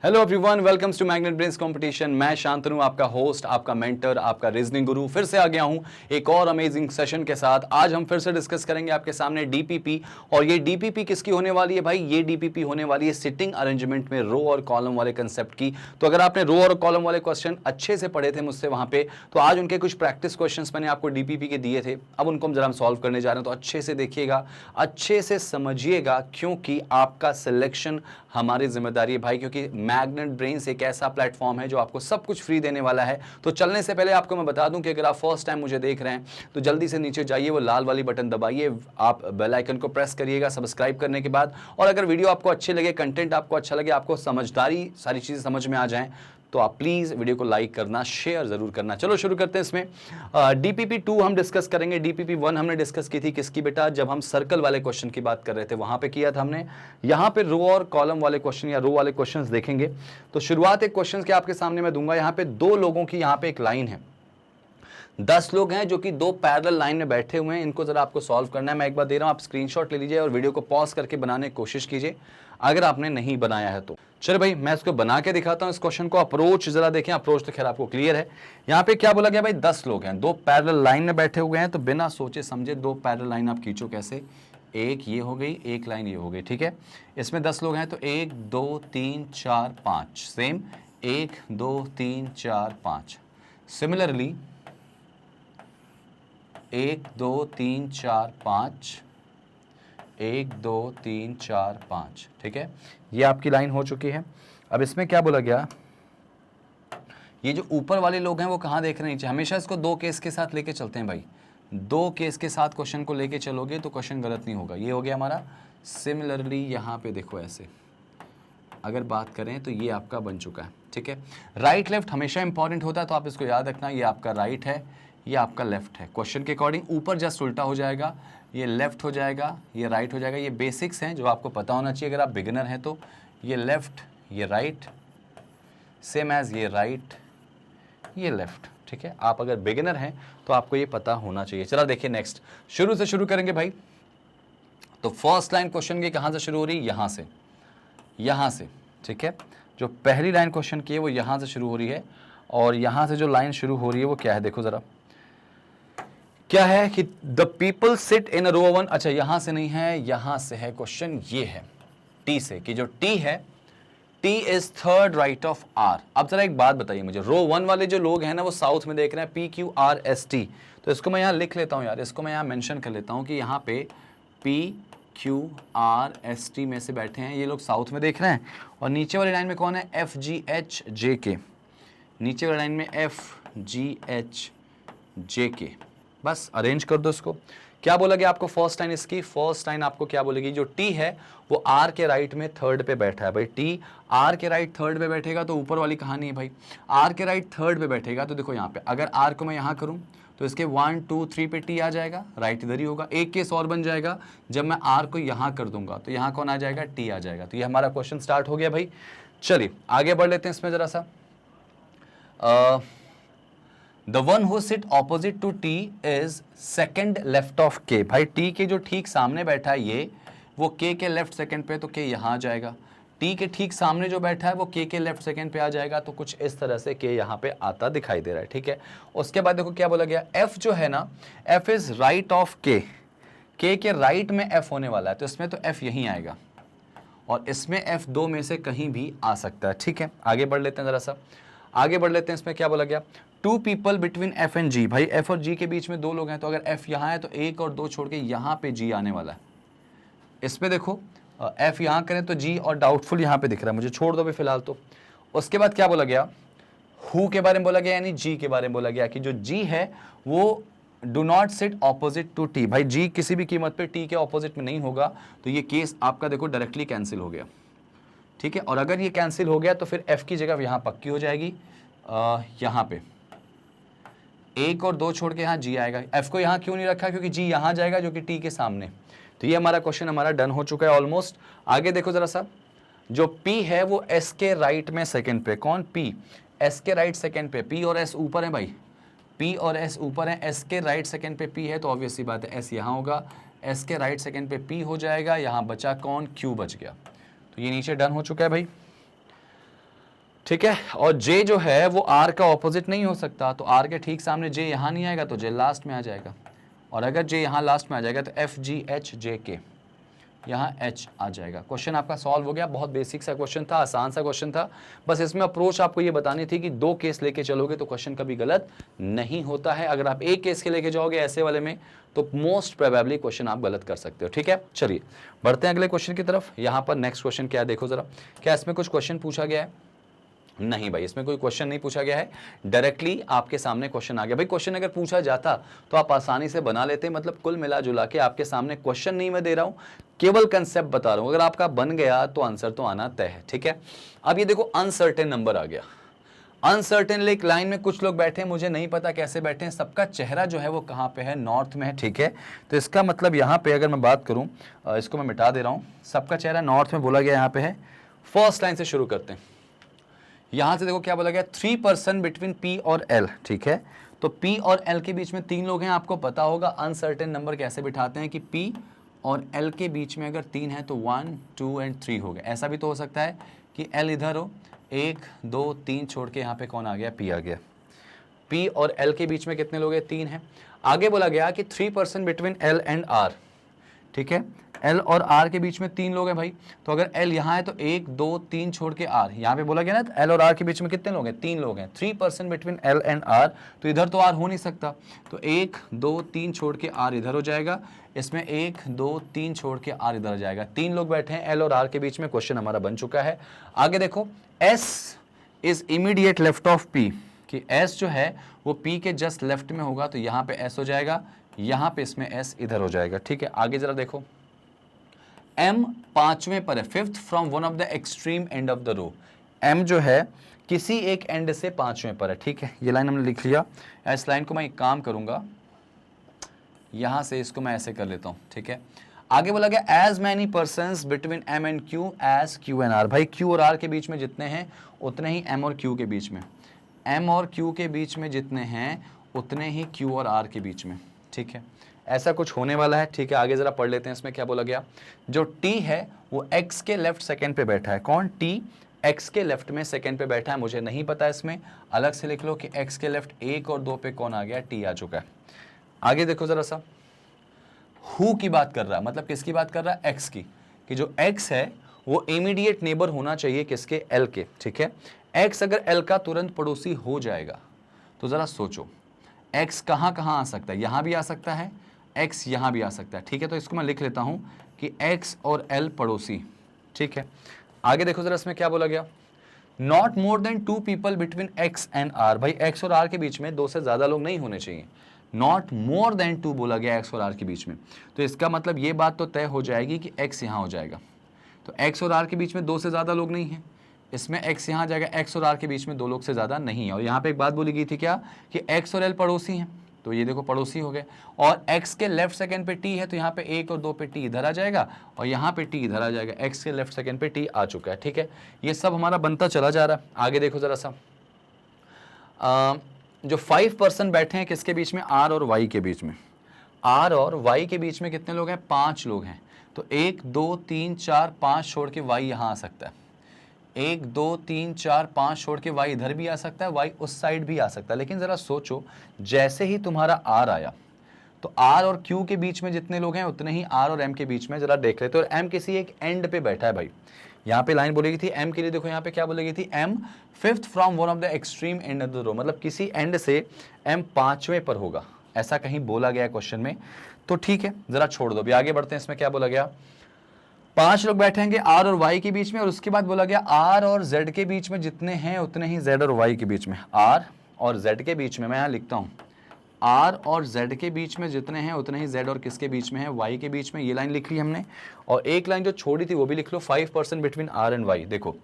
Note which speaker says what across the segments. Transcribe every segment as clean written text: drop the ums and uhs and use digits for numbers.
Speaker 1: Hello everyone, welcomes to magnet brains competition. मैं शांतनु, आपका host, आपका मेंटर, आपका रीजनिंग गुरु फिर से आ गया हूं एक और अमेजिंग सेशन के साथ। आज हम फिर से डिस्कस करेंगे आपके सामने डीपीपी। और ये डीपीपी किसकी होने वाली है भाई? ये डीपीपी होने वाली है सिटिंग अरेंजमेंट में रो और कॉलम वाले कंसेप्ट की। तो अगर आपने रो और कॉलम वाले क्वेश्चन अच्छे से पढ़े थे मुझसे वहां पे, तो आज उनके कुछ प्रैक्टिस क्वेश्चन मैंने आपको डीपीपी के दिए थे। अब उनको हम जरा सॉल्व करने जा रहे हैं, तो अच्छे से देखिएगा, अच्छे से समझिएगा, क्योंकि आपका सिलेक्शन हमारी जिम्मेदारी है भाई। क्योंकि मैग्नेट ब्रेन्स एक ऐसा प्लेटफॉर्म है जो आपको सब कुछ फ्री देने वाला है। तो चलने से पहले आपको मैं बता दूं कि अगर आप फर्स्ट टाइम मुझे देख रहे हैं तो जल्दी से नीचे जाइए, वो लाल वाली बटन दबाइए, आप बेल आइकन को प्रेस करिएगा सब्सक्राइब करने के बाद। और अगर वीडियो आपको अच्छे लगे, कंटेंट आपको अच्छा लगे, आपको समझदारी सारी चीज़ें समझ में आ जाएं, तो आप प्लीज़ वीडियो को लाइक करना, शेयर ज़रूर करना। चलो शुरू करते हैं। इसमें डीपीपी 2 हम डिस्कस करेंगे। डीपीपी 1 हमने डिस्कस की थी किसकी बेटा? जब हम सर्कल वाले क्वेश्चन की बात कर रहे थे वहाँ पे किया था हमने। यहाँ पे रो और कॉलम वाले क्वेश्चन या रो वाले क्वेश्चंस देखेंगे। तो शुरुआत एक क्वेश्चन के आपके सामने मैं दूंगा। यहाँ पे दो लोगों की यहाँ पे एक लाइन है, 10 लोग हैं जो कि दो पैरेलल लाइन में बैठे हुए हैं। इनको जरा आपको सॉल्व करना है। मैं एक बार दे रहा हूं, आप स्क्रीनशॉट ले लीजिए और वीडियो को पॉज करके बनाने की कोशिश कीजिए अगर आपने नहीं बनाया है तो। चलो भाई, मैं इसको बना के दिखाता हूं इस क्वेश्चन को। अप्रोच जरा देखें, अप्रोच तो खैर आपको क्लियर है। यहाँ पे क्या बोला गया भाई? 10 लोग हैं, दो पैरेलल लाइन में बैठे हुए हैं। तो बिना सोचे समझे दो पैरेलल लाइन आप खींचो कैसे? एक ये हो गई, एक लाइन ये हो गई, ठीक है। इसमें 10 लोग हैं तो 1 2 3 4 5, सेम 1 2 3 4 5। सिमिलरली 1 2 3 4 5, 1 2 3 4 5, ठीक है। ये आपकी लाइन हो चुकी है। अब इसमें क्या बोला गया? ये जो ऊपर वाले लोग हैं वो कहाँ देख रहे हैं? नीचे। हमेशा इसको दो केस के साथ लेके चलते हैं भाई। दो केस के साथ क्वेश्चन को लेके चलोगे तो क्वेश्चन गलत नहीं होगा। ये हो गया हमारा। सिमिलरली यहाँ पे देखो, ऐसे अगर बात करें तो ये आपका बन चुका है, ठीक है। राइट लेफ्ट हमेशा इंपॉर्टेंट होता है, तो आप इसको याद रखना। ये आपका राइट है, ये आपका लेफ्ट है। क्वेश्चन के अकॉर्डिंग ऊपर जस्ट उल्टा हो जाएगा, ये लेफ्ट हो जाएगा, ये राइट हो जाएगा। ये बेसिक्स हैं जो आपको पता होना चाहिए अगर आप बिगिनर हैं तो। ये लेफ्ट, ये राइट, सेम एज ये राइट, ये लेफ्ट, ठीक है। आप अगर बिगिनर हैं तो आपको ये पता होना चाहिए। चलो देखिए नेक्स्ट, शुरू से शुरू करेंगे भाई। तो फर्स्ट लाइन क्वेश्चन की कहाँ से शुरू हो रही है? यहाँ से, यहाँ से, ठीक है। जो पहली लाइन क्वेश्चन की है वो यहाँ से शुरू हो रही है। और यहाँ से जो लाइन शुरू हो रही है वो क्या है? देखो जरा, क्या है कि द पीपल सिट इन रो 1। अच्छा, यहां से नहीं है, यहां से है क्वेश्चन। ये है टी से, कि जो टी है, T is third right of R. अब जरा एक बात बताइए मुझे, रो 1 वाले जो लोग हैं ना वो साउथ में देख रहे हैं, P Q R S T. तो इसको मैं यहां लिख लेता हूं यार, इसको मैं यहां मेंशन कर लेता हूं कि यहां पे P Q R S T में से बैठे हैं, ये लोग साउथ में देख रहे हैं। और नीचे वाली लाइन में कौन है? एफ जी एच जे के। नीचे वाली लाइन में एफ जी एच जे के। बस अरेंज कर दो इसको। क्या बोला गया आपको फर्स्ट लाइन इसकी? फर्स्ट लाइन आपको क्या बोलेगी? जो टी है वो आर के राइट में थर्ड पे बैठा है भाई। टी आर के राइट थर्ड पे बैठेगा तो ऊपर वाली कहानी है भाई। आर के राइट थर्ड पे बैठेगा तो देखो यहाँ पे, अगर आर को मैं यहाँ करूँ तो इसके 1 2 3 पे टी आ जाएगा, राइट इधर ही होगा। एक केस और बन जाएगा, जब मैं आर को यहाँ कर दूंगा तो यहाँ कौन आ जाएगा? टी आ जाएगा। तो ये हमारा क्वेश्चन स्टार्ट हो गया भाई। चलिए आगे बढ़ लेते हैं इसमें जरा सा। The one who sit opposite to T is second left of K। भाई T के जो ठीक सामने बैठा है ये, वो K के लेफ्ट सेकंड पे, तो K यहाँ आ जाएगा। T के ठीक सामने जो बैठा है वो K के लेफ्ट सेकंड पे आ जाएगा। तो कुछ इस तरह से K यहाँ पे आता दिखाई दे रहा है, ठीक है। उसके बाद देखो क्या बोला गया? F जो है ना, F is right of K। K के राइट में F होने वाला है, तो इसमें तो F यहीं आएगा और इसमें F दो में से कहीं भी आ सकता है, ठीक है। आगे बढ़ लेते हैं जरा सा, आगे बढ़ लेते हैं। इसमें क्या बोला गया? 2 पीपल बिटवीन एफ एंड जी। भाई एफ और जी के बीच में दो लोग हैं, तो अगर एफ यहाँ है तो 1 और 2 छोड़ के यहाँ पे जी आने वाला है। इसमें देखो एफ यहाँ करें तो जी, और डाउटफुल यहाँ पे दिख रहा है मुझे, छोड़ दो भी फिलहाल तो। उसके बाद क्या बोला गया? हु के बारे में बोला गया, यानी जी के बारे में बोला गया कि जो जी है वो do not sit opposite to T. भाई जी किसी भी कीमत पे टी के ऑपोजिट में नहीं होगा। तो ये केस आपका देखो डायरेक्टली कैंसिल हो गया, ठीक है। और अगर ये कैंसिल हो गया तो फिर एफ की जगह यहाँ पक्की हो जाएगी, यहाँ पे 1 और 2 छोड़ के यहाँ जी आएगा। एफ को यहाँ क्यों नहीं रखा? क्योंकि जी यहाँ जाएगा जो कि टी के सामने। तो ये हमारा क्वेश्चन हमारा डन हो चुका है ऑलमोस्ट। आगे देखो जरा सा, जो पी है वो एस के राइट में सेकंड पे। कौन? पी एस के राइट सेकंड पे। पी और एस ऊपर है भाई, पी और एस ऊपर है। एस के राइट सेकंड पे पी है तो ऑब्वियस सी बात है एस यहाँ होगा। एस के राइट सेकंड पे पी हो जाएगा। यहाँ बचा कौन? क्यू बच गया। तो ये नीचे डन हो चुका है भाई। ठीक है। और जे जो है वो आर का ऑपोजिट नहीं हो सकता, तो आर के ठीक सामने जे यहाँ नहीं आएगा तो जे लास्ट में आ जाएगा, और अगर जे यहाँ लास्ट में आ जाएगा तो एफ जी एच जे के यहाँ एच आ जाएगा। क्वेश्चन आपका सॉल्व हो गया। बहुत बेसिक सा क्वेश्चन था, आसान सा क्वेश्चन था। बस इसमें अप्रोच आपको ये बतानी थी कि 2 केस लेके चलोगे तो क्वेश्चन कभी गलत नहीं होता है। अगर आप एक केस के लेके जाओगे ऐसे वाले में तो मोस्ट प्रोबेबली क्वेश्चन आप गलत कर सकते हो। ठीक है, चलिए बढ़ते हैं अगले क्वेश्चन की तरफ। यहाँ पर नेक्स्ट क्वेश्चन क्या है देखो जरा, क्या इसमें कुछ क्वेश्चन पूछा गया है? नहीं भाई, इसमें कोई क्वेश्चन नहीं पूछा गया है, डायरेक्टली आपके सामने क्वेश्चन आ गया। भाई क्वेश्चन अगर पूछा जाता तो आप आसानी से बना लेते, मतलब कुल मिला जुला के आपके सामने क्वेश्चन नहीं मैं दे रहा हूं, केवल कंसेप्ट बता रहा हूं। अगर आपका बन गया तो आंसर तो आना तय है। ठीक है, अब ये देखो अनसर्टेन नंबर आ गया। अनसर्टेन एक लाइन में कुछ लोग बैठे हैं, मुझे नहीं पता कैसे बैठे हैं, सबका चेहरा जो है वो कहाँ पे है, नॉर्थ में है। ठीक है, तो इसका मतलब यहाँ पे अगर मैं बात करूँ, इसको मैं मिटा दे रहा हूँ, सबका चेहरा नॉर्थ में बोला गया यहाँ पे है। फर्स्ट लाइन से शुरू करते हैं। यहां से देखो क्या बोला गया, 3 पर्सन बिटवीन P और L। ठीक है, तो P और L के बीच में 3 लोग हैं। आपको पता होगा अनसर्टेन नंबर कैसे बिठाते हैं कि P और L के बीच में अगर 3 है तो 1 2 एंड 3 हो गए। ऐसा भी तो हो सकता है कि L इधर हो, 1 2 3 छोड़ के यहाँ पे कौन आ गया, P आ गया। P और L के बीच में कितने लोग हैं, 3 हैं। आगे बोला गया कि 3 person between L and R। ठीक है, L और R के बीच में 3 लोग हैं भाई, तो अगर L यहाँ है तो 1 2 3 छोड़ के R, यहाँ पे बोला गया ना, तो L और R के बीच में कितने लोग हैं, 3 लोग हैं। 3 person between L and R, तो इधर तो R हो नहीं सकता, तो 1 2 3 छोड़ के R इधर हो जाएगा, इसमें 1 2 3 छोड़ के R इधर हो जाएगा। 3 लोग बैठे हैं L और R के बीच में, क्वेश्चन हमारा बन चुका है। आगे देखो, S is immediate left of P, कि S जो है वो P के जस्ट लेफ्ट में होगा, तो यहाँ पे S हो जाएगा, यहाँ पे इसमें S इधर हो जाएगा। ठीक है, आगे जरा देखो, M 5वें पर है, 5th from one of the extreme end of the row. M जो है किसी एक एंड से 5वें पर है। ठीक है, ये लाइन हमने लिख लिया। इस लाइन को मैं एक काम करूंगा, यहां से इसको मैं ऐसे कर लेता हूं। ठीक है, आगे बोला गया as many persons between M and Q as Q and R। भाई Q और R के बीच में जितने हैं उतने ही M और Q के बीच में, M और Q के बीच में जितने हैं उतने ही Q और R के बीच में। ठीक है, ऐसा कुछ होने वाला है। ठीक है, आगे जरा पढ़ लेते हैं, इसमें क्या बोला गया, जो T है वो X के लेफ्ट सेकंड पे बैठा है। कौन, T X के लेफ्ट में सेकंड पे बैठा है, मुझे नहीं पता, इसमें अलग से लिख लो कि X के लेफ्ट 1 और 2 पे कौन आ गया, T आ चुका है। आगे देखो जरा सा, हु की बात कर रहा है, मतलब किसकी बात कर रहा है, X की, कि जो X है वो इमीडिएट नेबर होना चाहिए किसके, L के। ठीक है, X अगर L का तुरंत पड़ोसी हो जाएगा तो जरा सोचो X कहाँ कहाँ आ सकता है, यहाँ भी आ सकता है, X यहाँ भी आ सकता है। ठीक है, तो इसको मैं लिख लेता हूँ कि X और L पड़ोसी। ठीक है, आगे देखो जरा इसमें क्या बोला गया, not more than 2 people between X and R। भाई X और R के बीच में 2 से ज़्यादा लोग नहीं होने चाहिए। नॉट मोर देन 2 बोला गया X और R के बीच में, तो इसका मतलब ये बात तो तय हो जाएगी कि X यहाँ हो जाएगा। तो X और R के बीच में 2 से ज़्यादा लोग नहीं हैं, इसमें X यहाँ आ जाएगा, X और R के बीच में 2 लोग से ज़्यादा नहीं है। और यहाँ पे एक बात बोली गई थी क्या, कि X और L पड़ोसी हैं, तो ये देखो पड़ोसी हो गए, और X के लेफ्ट सेकंड पे T है, तो यहाँ पे 1 और 2 पे T इधर आ जाएगा, और यहाँ पे T इधर आ जाएगा। X के लेफ्ट सेकंड पे T आ चुका है। ठीक है, ये सब हमारा बनता चला जा रहा है। आगे देखो जरा सा, जो 5 पर्सन बैठे हैं किसके बीच में, R और Y के बीच में। R और Y के बीच में कितने लोग हैं, 5 लोग हैं, तो 1 2 3 4 5 छोड़ के Y यहाँ आ सकता है, 1 2 3 4 5 छोड़ के Y इधर भी आ सकता है, Y उस साइड भी आ सकता है। लेकिन ज़रा सोचो, जैसे ही तुम्हारा R आया तो R और Q के बीच में जितने लोग हैं उतने ही R और M के बीच में, जरा देख लेते। और M किसी एक एंड पे बैठा है भाई, यहाँ पे लाइन बोली गई थी M के लिए, देखो यहाँ पे क्या बोली गई थी, M 5th from one of the extreme end of the row, मतलब किसी एंड से M 5वें पर होगा, ऐसा कहीं बोला गया क्वेश्चन में। तो ठीक है, जरा छोड़ दो, अभी आगे बढ़ते हैं। इसमें क्या बोला गया, 5 लोग बैठेंगे R और Y के बीच में, और उसके बाद बोला गया R और Z के बीच में जितने हैं उतने ही Z और Y के बीच में। R और Z के बीच में, मैं यहाँ लिखता हूँ, R और Z के बीच में जितने हैं उतने ही Z और किसके बीच में है, Y के बीच में। ये लाइन लिख ली हमने, और एक लाइन जो छोड़ी थी वो भी लिख लो, 5 person between R and Y। देखो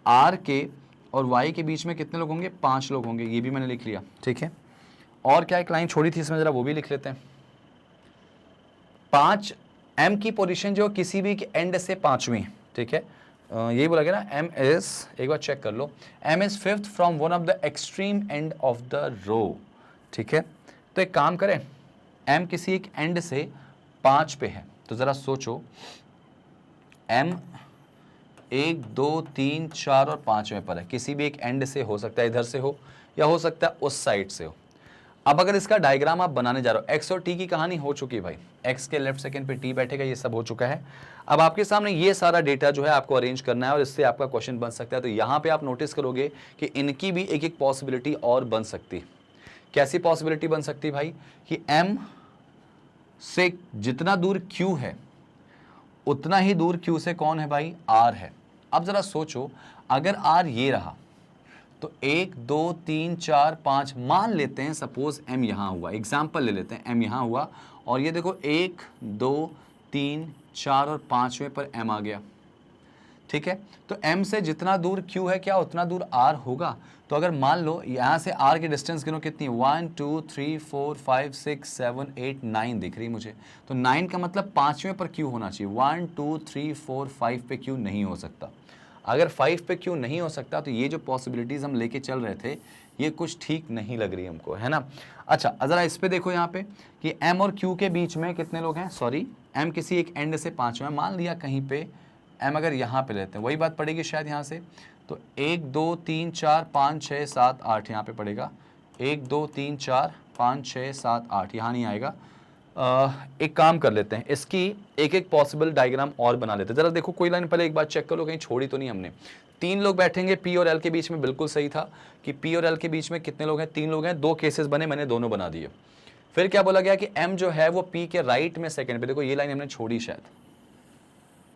Speaker 1: R के और Y के बीच में कितने लोग होंगे, 5 लोग होंगे, ये भी मैंने लिख लिया। ठीक है, और क्या एक लाइन छोड़ी थी इसमें, जरा वो भी लिख लेते हैं। 5 M की पोजीशन जो किसी भी एंड से 5वीं। ठीक है, यही बोला गया ना, M इज, एक बार चेक कर लो, M is 5th from one of the extreme end of the row. ठीक है, तो एक काम करें, M किसी एक एंड से 5 पे है, तो जरा सोचो M 1 2 3 4 और 5वें पर है, किसी भी एक एंड से हो सकता है, इधर से हो या हो सकता है उस साइड से हो। अब अगर इसका डायग्राम आप बनाने जा रहे हो, एक्स और टी की कहानी हो चुकी है भाई, एक्स के लेफ्ट सेकंड पे टी बैठेगा, ये सब हो चुका है। अब आपके सामने ये सारा डेटा जो है आपको अरेंज करना है और इससे आपका क्वेश्चन बन सकता है। तो यहाँ पे आप नोटिस करोगे कि इनकी भी एक एक पॉसिबिलिटी और बन सकती है। कैसी पॉसिबिलिटी बन सकती है भाई कि m से जितना दूर q है उतना ही दूर q से कौन है भाई, r है। अब जरा सोचो, अगर r ये रहा तो 1 2 3 4 5 मान लेते हैं, सपोज m यहाँ हुआ, एग्जाम्पल ले लेते हैं, m यहाँ हुआ और ये देखो 1 2 3 4 और 5वें पर m आ गया, ठीक है। तो m से जितना दूर q है क्या उतना दूर r होगा। तो अगर मान लो यहाँ से r की डिस्टेंस गिनो कितनी, 1 2 3 4 5 6 7 8 9 दिख रही मुझे। तो 9 का मतलब 5वें पर q होना चाहिए, 1 2 3 4 5 पे q नहीं हो सकता। अगर 5 पे q नहीं हो सकता तो ये जो पॉसिबिलिटीज़ हम लेके चल रहे थे ये कुछ ठीक नहीं लग रही हमको, है ना। अच्छा ज़रा इस पे देखो यहाँ पे कि m और q के बीच में कितने लोग हैं, सॉरी m किसी एक एंड से 5वें, मान लिया कहीं पे m अगर यहाँ पे लेते हैं, वही बात पड़ेगी शायद यहाँ से। तो 1 2 3 4 5 6 7 8 यहाँ पे पड़ेगा, 1 2 3 4 5 6 7 8 यहाँ नहीं आएगा। एक काम कर लेते हैं, इसकी एक एक पॉसिबल डायग्राम और बना लेते हैं। जरा देखो कोई लाइन पहले एक बार चेक कर लो, कहीं छोड़ी तो नहीं हमने। 3 लोग बैठेंगे P और L के बीच में, बिल्कुल सही था कि P और L के बीच में कितने लोग हैं, 3 लोग हैं। 2 केसेस बने, मैंने दोनों बना दिए। फिर क्या बोला गया कि M जो है वो P के राइट में सेकंड पे, देखो ये लाइन हमने छोड़ी शायद,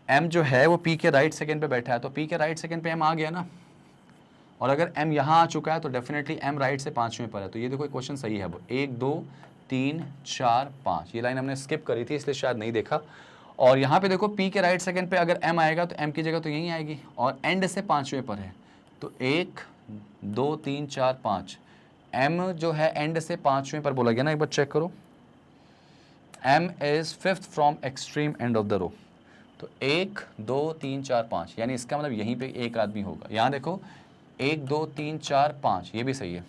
Speaker 1: M जो है वो P के राइट सेकंड पे बैठा है, तो P के राइट सेकंड पे M आ गया ना। और अगर M यहाँ आ चुका है तो डेफिनेटली M राइट से 5वें पर है। तो ये देखो क्वेश्चन सही है। वो 1 2 3 4 5, ये लाइन हमने स्किप करी थी इसलिए शायद नहीं देखा। और यहाँ पे देखो P के राइट सेकंड पे अगर M आएगा तो M की जगह तो यहीं आएगी और एंड से 5वें पर है। तो 1 2 3 4 5, M जो है एंड से 5वें पर बोला गया ना, एक बार चेक करो। M is 5th from extreme end of the row. तो 1 2 3 4 5, यानी इसका मतलब यहीं पे एक आदमी होगा। यहाँ देखो 1 2 3 4 5, ये भी सही है,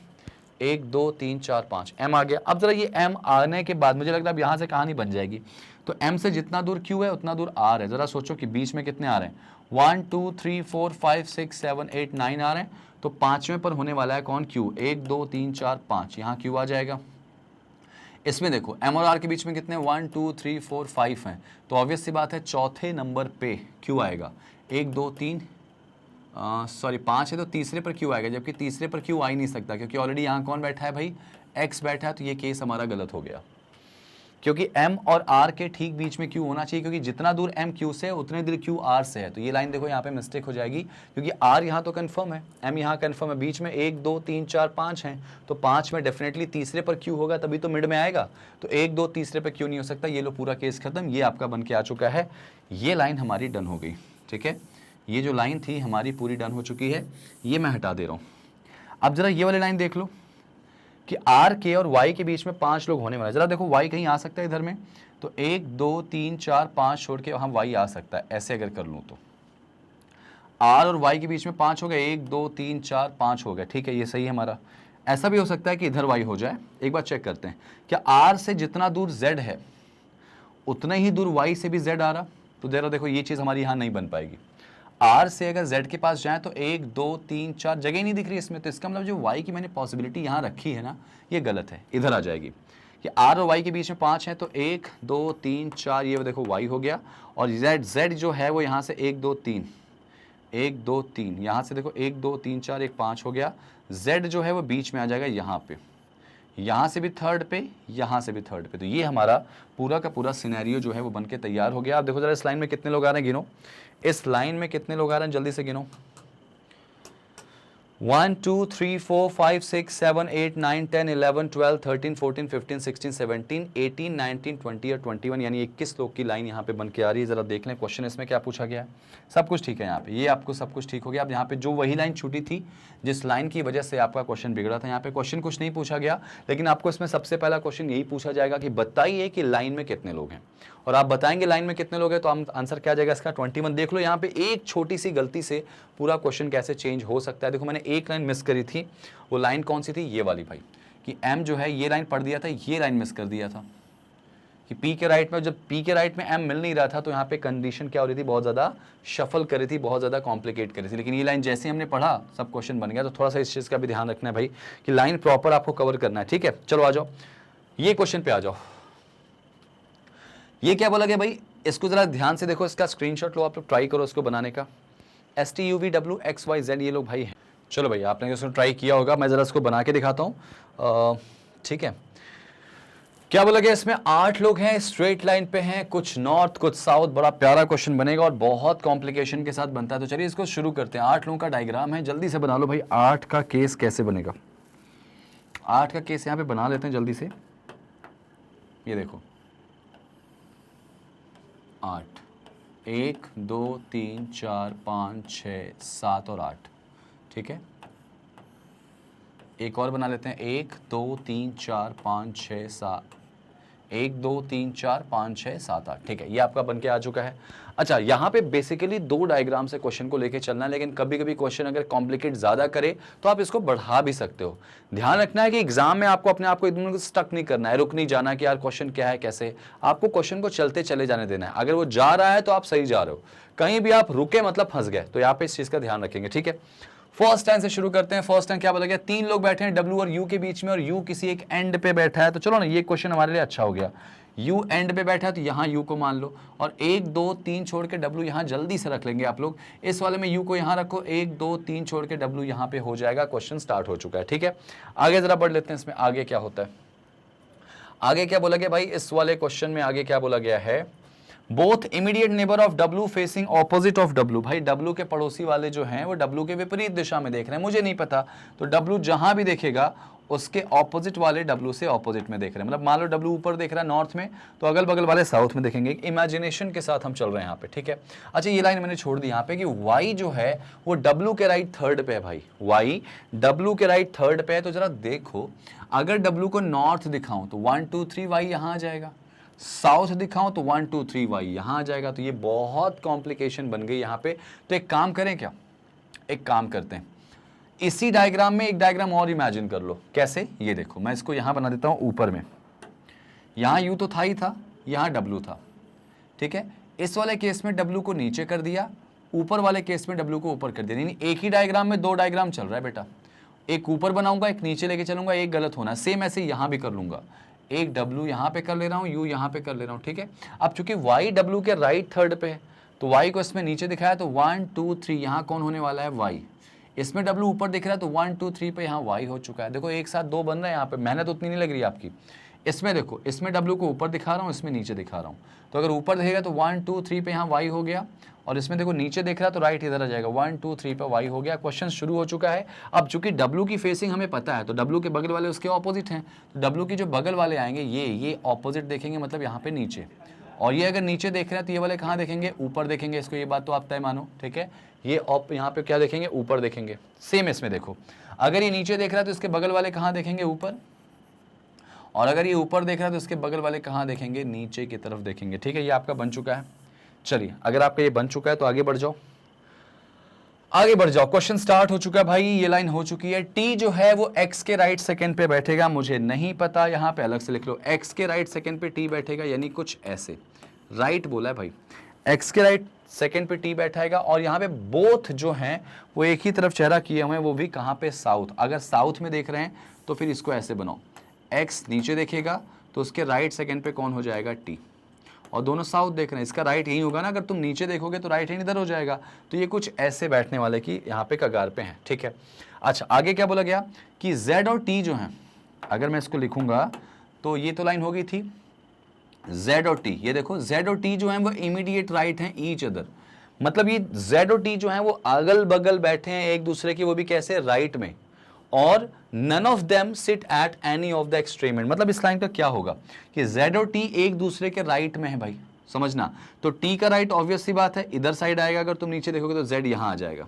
Speaker 1: 1 2 3 4 5, M आ गया। अब जरा ये M आने के बाद मुझे लग रहा है अब यहाँ से कहानी बन जाएगी। तो M से जितना दूर Q है उतना दूर R है। जरा सोचो कि बीच में कितने आ रहे हैं, 1 2 3 4 5 6 7 8 9 आ रहे हैं। तो 5वें पर होने वाला है कौन, Q। 1 2 3 4 5, यहाँ Q आ जाएगा। इसमें देखो M और R के बीच में कितने, 1 2 3 4 5 हैं। तो ऑब्वियस सी बात है चौथे नंबर पे Q आएगा। 1 2 3 सॉरी 5 है तो तीसरे पर Q आएगा, जबकि तीसरे पर Q आ ही नहीं सकता क्योंकि ऑलरेडी यहाँ कौन बैठा है भाई, X बैठा है। तो ये केस हमारा गलत हो गया क्योंकि M और R के ठीक बीच में Q होना चाहिए, क्योंकि जितना दूर M Q से है उतने दूर Q R से है। तो ये लाइन देखो यहाँ पे मिस्टेक हो जाएगी क्योंकि R यहाँ तो कंफर्म है, M यहाँ कंफर्म है, बीच में 1 2 3 4 5 हैं। तो 5 में डेफिनेटली तीसरे पर Q होगा तभी तो मिड में आएगा। तो 1 2 तीसरे पर Q नहीं हो सकता। ये लो पूरा केस खत्म, ये आपका बन के आ चुका है। ये लाइन हमारी डन हो गई, ठीक है। ये जो लाइन थी हमारी पूरी डन हो चुकी है, ये मैं हटा दे रहा हूँ। अब जरा ये वाली लाइन देख लो कि R के और Y के बीच में 5 लोग होने वाले। जरा देखो Y कहीं आ सकता है इधर में, तो 1 2 3 4 5 छोड़ के वहाँ Y आ सकता है। ऐसे अगर कर लूँ तो R और Y के बीच में 5 हो गए, 1 2 3 4 5 हो गए, ठीक है, ये सही है हमारा। ऐसा भी हो सकता है कि इधर Y हो जाए। एक बार चेक करते हैं, क्या R से जितना दूर Z है उतना ही दूर Y से भी Z आ रहा। तो जरा देखो ये चीज़ हमारी यहाँ नहीं बन पाएगी। R से अगर Z के पास जाए तो 1 2 3 4 जगह ही नहीं दिख रही इसमें। तो इसका मतलब जो Y की मैंने पॉसिबिलिटी यहाँ रखी है ना, ये गलत है, इधर आ जाएगी। कि R और Y के बीच में 5 है तो 1 2 3 4, ये देखो Y हो गया। और Z जो है वो यहाँ से 1 2 3 1 2 3, यहाँ से देखो 1 2 3 4 1 5 हो गया। Z जो है वो बीच में आ जाएगा यहाँ पे, यहाँ से भी थर्ड पे, यहाँ से भी थर्ड पे। तो ये हमारा पूरा का पूरा सिनेरियो जो है वो बन के तैयार हो गया। आप देखो जरा इस लाइन में कितने लोग आ रहे हैं, गिनो। इस लाइन में कितने लोग आ रहे हैं, जल्दी से गिनो। 1 2 3 4 5 6 7 8 9 10 11 12 13 14 15 16 17 18 19 20 और 21, यानी 21 लोग की लाइन यहाँ पे बन के आ रही है। जरा देख लें क्वेश्चन इसमें क्या पूछा गया है। सब कुछ ठीक है यहाँ पे, ये आपको सब कुछ ठीक हो गया। अब यहाँ पे जो वही लाइन छूटी थी जिस लाइन की वजह से आपका क्वेश्चन बिगड़ा था, यहाँ पे क्वेश्चन कुछ नहीं पूछा गया, लेकिन आपको इसमें सबसे पहला क्वेश्चन यही पूछा जाएगा कि बताइए कि लाइन में कितने लोग हैं। और आप बताएंगे लाइन में कितने लोग हैं तो आंसर क्या आ जाएगा इसका, 21। देख लो यहाँ पे एक छोटी सी गलती से पूरा क्वेश्चन कैसे चेंज हो सकता है। देखो मैंने एक लाइन मिस करी थी, वो लाइन कौन सी थी, ये वाली भाई, कि M जो है ये लाइन पढ़ दिया था, ये लाइन मिस कर दिया था। कि पी के राइट में, जब पी के राइट में एम मिल नहीं रहा था तो यहाँ पे कंडीशन क्या हो रही थी, बहुत ज़्यादा शफल कर रही थी, बहुत ज़्यादा कॉम्प्लिकेट कर रही थी। लेकिन ये लाइन जैसे ही हमने पढ़ा सब क्वेश्चन बन गया। तो थोड़ा सा इस चीज़ का भी ध्यान रखना है भाई कि लाइन प्रॉपर आपको कवर करना है, ठीक है। चलो आ जाओ, ये क्वेश्चन पे आ जाओ। ये क्या बोला गया भाई, इसको जरा ध्यान से देखो, इसका स्क्रीनशॉट लो, आप लोग ट्राई करो इसको बनाने का। STUVWXYZ ये लोग भाई हैं। चलो भाई आपने इसको ट्राई किया होगा, मैं ज़रा इसको बना के दिखाता हूँ, ठीक है। क्या बोला गया इसमें, 8 लोग हैं, स्ट्रेट लाइन पे हैं, कुछ नॉर्थ कुछ साउथ। बड़ा प्यारा क्वेश्चन बनेगा और बहुत कॉम्प्लिकेशन के साथ बनता है। तो चलिए इसको शुरू करते हैं। 8 लोगों का डायग्राम है, जल्दी से बना लो भाई। 8 का केस कैसे बनेगा, 8 का केस यहाँ पे बना लेते हैं जल्दी से। ये देखो 8, 1 2 3 4 5 6 7 और 8, ठीक है। एक और बना लेते हैं, 1 2 3 4 5 6 7, 1 2 3 4 5 6 7 8, ठीक है। ये आपका बन के आ चुका है। अच्छा, यहाँ पे बेसिकली 2 डायग्राम से क्वेश्चन को लेके चलना है, लेकिन कभी कभी क्वेश्चन अगर कॉम्प्लिकेट ज़्यादा करे तो आप इसको बढ़ा भी सकते हो। ध्यान रखना है कि एग्जाम में आपको अपने आप को एकदम स्टक नहीं करना है, रुक नहीं जाना कि यार क्वेश्चन क्या है कैसे। आपको क्वेश्चन को चलते चले जाने देना है। अगर वो जा रहा है तो आप सही जा रहे हो, कहीं भी आप रुके मतलब फंस गए। तो यहाँ पे इस चीज़ का ध्यान रखेंगे, ठीक है। फर्स्ट टाइम से शुरू करते हैं। फर्स्ट टाइम क्या बोला गया, 3 लोग बैठे हैं W और U के बीच में, और U किसी एक एंड पे बैठा है। तो चलो ना, ये क्वेश्चन हमारे लिए अच्छा हो गया। U एंड पे बैठा है तो यहाँ U को मान लो, और 1 2 3 छोड़ के W यहाँ जल्दी से रख लेंगे आप लोग। इस वाले में U को यहाँ रखो, 1 2 3 छोड़ के W यहाँ पे हो जाएगा। क्वेश्चन स्टार्ट हो चुका है, ठीक है। आगे जरा बढ़ लेते हैं, इसमें आगे क्या होता है। आगे क्या बोला गया भाई, इस वाले क्वेश्चन में आगे क्या बोला गया है, both immediate neighbour of W facing opposite of W। भाई W के पड़ोसी वाले जो हैं वो W के विपरीत दिशा में देख रहे हैं, मुझे नहीं पता। तो W जहां भी देखेगा उसके ऑपोजिट वाले W से ऑपोजिट में देख रहे हैं। मतलब मान लो W ऊपर देख रहा है नॉर्थ में, तो अगल बगल वाले साउथ में देखेंगे। इमेजिनेशन के साथ हम चल रहे हैं यहाँ पे, ठीक है। अच्छा, ये लाइन मैंने छोड़ दी यहाँ पे कि Y जो है वो W के राइट थर्ड पे है भाई। Y W के राइट थर्ड पे है। तो जरा देखो, अगर W को नॉर्थ दिखाऊं तो 1 2 3 Y यहाँ आ जाएगा, साउथ दिखाऊं तो 1 2 3 Y यहां आ जाएगा। तो ये बहुत कॉम्प्लिकेशन बन गई यहां पे। तो एक काम करें क्या, एक काम करते हैं, इसी डायग्राम में एक डायग्राम और इमेजिन कर लो। कैसे, ये देखो, मैं इसको यहां बना देता हूं ऊपर में। यहां U तो था ही था, यहां W था, ठीक है। इस वाले केस में W को नीचे कर दिया, ऊपर वाले केस में W को ऊपर कर दिया। यानी एक ही डायग्राम में 2 डायग्राम चल रहा है बेटा। एक ऊपर बनाऊंगा, एक नीचे लेके चलूंगा, एक गलत होना है। सेम ऐसे यहां भी कर लूंगा, एक W यहाँ पे कर ले रहा हूँ, U यहाँ पे कर ले रहा हूँ, ठीक है। अब चूंकि Y W के राइट थर्ड पे है तो Y को इसमें नीचे दिखाया, तो 1 2 3 यहाँ कौन होने वाला है, Y। इसमें W ऊपर दिख रहा है तो 1 2 3 पे यहाँ Y हो चुका है। देखो एक साथ 2 बन रहे हैं यहाँ पे, मेहनत उतनी नहीं लग रही आपकी। इसमें देखो, इसमें W को ऊपर दिखा रहा हूँ, इसमें नीचे दिखा रहा हूँ। तो अगर ऊपर दिखेगा तो 1 2 3 पे यहाँ Y हो गया, और इसमें देखो नीचे देख रहा है तो राइट इधर आ जाएगा, 1 2 3 पे Y हो गया। क्वेश्चन शुरू हो चुका है। अब चूंकि W की फेसिंग हमें पता है तो W के बगल वाले उसके ऑपोजिट हैं, तो W की जो बगल वाले आएंगे ये ऑपोजिट देखेंगे, मतलब यहाँ पे नीचे। और ये अगर नीचे देख रहे हैं तो ये वाले कहाँ देखेंगे, ऊपर देखेंगे। इसको ये बात तो आप तय मानो, ठीक है। ये यहाँ पे क्या देखेंगे, ऊपर देखेंगे। सेम इसमें देखो, अगर ये नीचे देख रहा है तो इसके बगल वाले कहाँ देखेंगे, ऊपर। और अगर ये ऊपर देख रहा है तो इसके बगल वाले कहाँ देखेंगे, नीचे की तरफ देखेंगे, ठीक है। ये आपका बन चुका है। चलिए, अगर आपका ये बन चुका है तो आगे बढ़ जाओ, आगे बढ़ जाओ। क्वेश्चन स्टार्ट हो चुका है भाई, ये लाइन हो चुकी है। T जो है वो X के राइट सेकंड पे बैठेगा, मुझे नहीं पता, यहाँ पे अलग से लिख लो। X के राइट सेकंड पे T बैठेगा, यानी कुछ ऐसे। राइट बोला है भाई, X के राइट सेकंड पे T बैठाएगा, और यहाँ पे बोथ जो हैं वो एक ही तरफ चेहरा किए हुए हैं, वो भी कहाँ पे, साउथ। अगर साउथ में देख रहे हैं तो फिर इसको ऐसे बनाओ, X नीचे देखेगा तो उसके राइट सेकंड पे कौन हो जाएगा, T। और दोनों साउथ देख रहे हैं, इसका राइट यही होगा ना। अगर तुम नीचे देखोगे तो राइट हैंड इधर हो जाएगा। तो ये कुछ ऐसे बैठने वाले की यहाँ पे कगार पे हैं, ठीक है। अच्छा, आगे क्या बोला गया कि Z और T जो हैं, अगर मैं इसको लिखूंगा तो ये तो लाइन हो गई थी Z और T। ये देखो Z और T जो हैं वो इमीडिएट राइट हैं ईच अदर, मतलब ये Z और T जो हैं वो अगल बगल बैठे हैं एक दूसरे के, वो भी कैसे, राइट में। और none of them sit at any of the extreme end। मतलब इस लाइन का क्या होगा कि Z और T एक दूसरे के राइट में है भाई, समझना। तो T का राइट ऑब्वियस सी बात है इधर साइड आएगा, अगर तुम नीचे देखोगे तो Z यहाँ आ जाएगा।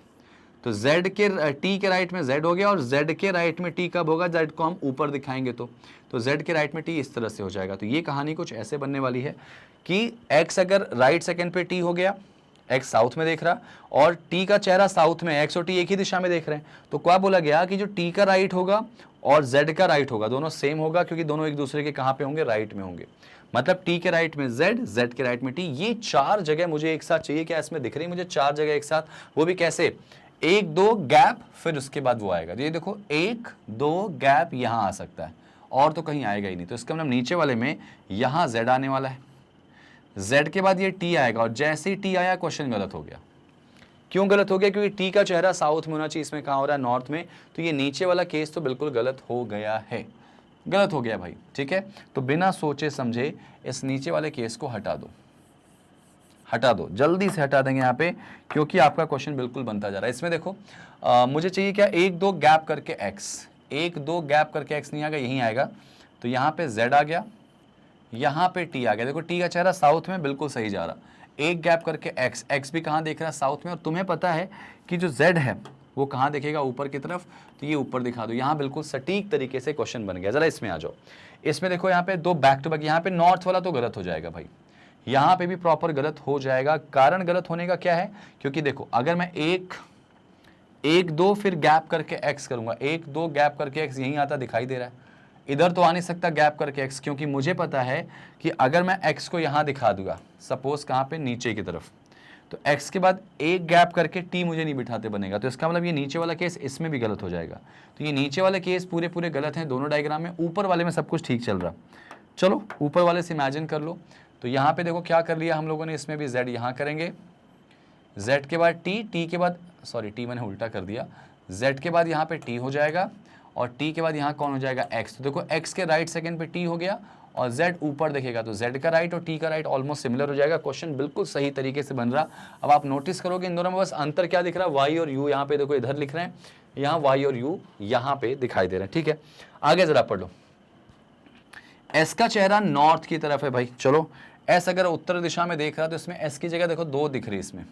Speaker 1: तो Z के T के राइट में Z हो गया, और Z के राइट में T कब होगा, Z को हम ऊपर दिखाएंगे तो Z के राइट में T इस तरह से हो जाएगा। तो ये कहानी कुछ ऐसे बनने वाली है कि X अगर राइट सेकंड पे T हो गया, एक्स साउथ में देख रहा और टी का चेहरा साउथ में, एक्स और टी एक ही दिशा में देख रहे हैं, तो क्या बोला गया कि जो टी का राइट होगा और जेड का राइट होगा दोनों सेम होगा, क्योंकि दोनों एक दूसरे के कहां पे होंगे, राइट में होंगे। मतलब टी के राइट में जेड, जेड के राइट में टी, ये चार जगह मुझे एक साथ चाहिए। क्या इसमें दिख रही है मुझे चार जगह एक साथ, वो भी कैसे, एक दो गैप फिर उसके बाद वो आएगा। तो ये देखो एक दो गैप यहां आ सकता है और तो कहीं आएगा ही नहीं, तो इसका मतलब नीचे वाले में यहां जेड आने वाला है, जेड के बाद ये टी आएगा, और जैसे ही टी आया क्वेश्चन गलत हो गया। क्यों गलत हो गया, क्योंकि टी का चेहरा साउथ में होना चाहिए, इसमें कहां हो रहा है, नॉर्थ में, तो ये नीचे वाला केस तो बिल्कुल गलत हो गया है, गलत हो गया भाई। ठीक है, तो बिना सोचे समझे इस नीचे वाले केस को हटा दो, हटा दो, जल्दी से हटा देंगे यहाँ पे, क्योंकि आपका क्वेश्चन बिल्कुल बनता जा रहा है। इसमें देखो मुझे चाहिए क्या, एक दो गैप करके x, एक दो गैप करके x नहीं आएगा, यहीं आएगा, तो यहाँ पे z आ गया, यहाँ पे t आ गया। देखो t का चेहरा साउथ में बिल्कुल सही जा रहा, एक गैप करके x, x भी कहाँ देख रहा है, साउथ में, और तुम्हें पता है कि जो z है वो कहाँ देखेगा, ऊपर की तरफ, तो ये ऊपर दिखा दो। यहाँ बिल्कुल सटीक तरीके से क्वेश्चन बन गया। जरा इसमें आ जाओ, इसमें देखो यहाँ पे दो बैक टू बैक, यहाँ पे नॉर्थ वाला तो गलत हो जाएगा भाई, यहाँ पे भी प्रॉपर गलत हो जाएगा। कारण गलत होने का क्या है, क्योंकि देखो अगर मैं एक दो फिर गैप करके x करूंगा, एक दो गैप करके x यहीं आता दिखाई दे रहा है, इधर तो आ नहीं सकता गैप करके x, क्योंकि मुझे पता है कि अगर मैं x को यहां दिखा दूंगा, सपोज कहां पे, नीचे की तरफ, तो x के बाद एक गैप करके t मुझे नहीं बिठाते बनेगा, तो इसका मतलब ये नीचे वाला केस इसमें भी गलत हो जाएगा। तो ये नीचे वाले केस पूरे पूरे गलत हैं दोनों डायग्राम में, ऊपर वाले में सब कुछ ठीक चल रहा। चलो ऊपर वाले से इमेजिन कर लो, तो यहाँ पे देखो क्या कर लिया हम लोगों ने, इसमें भी z यहाँ करेंगे, z के बाद t के बाद, सॉरी t मैंने उल्टा कर दिया, z के बाद यहाँ पे t हो जाएगा, और t के बाद यहाँ कौन हो जाएगा, x। तो देखो x के राइट सेकंड पे t हो गया, और z ऊपर देखेगा, तो z का राइट और t का राइट ऑलमोस्ट सिमिलर हो जाएगा। क्वेश्चन बिल्कुल सही तरीके से बन रहा। अब आप नोटिस करोगे इन दोनों में बस अंतर क्या दिख रहा है, y और u, यहाँ पे देखो इधर लिख रहे हैं, यहाँ y और u यहाँ पे दिखाई दे रहे हैं। ठीक है, आगे जरा पढ़ लो। s का चेहरा नॉर्थ की तरफ है भाई, चलो s अगर उत्तर दिशा में देख रहा है तो इसमें s की जगह देखो दो दिख रही है,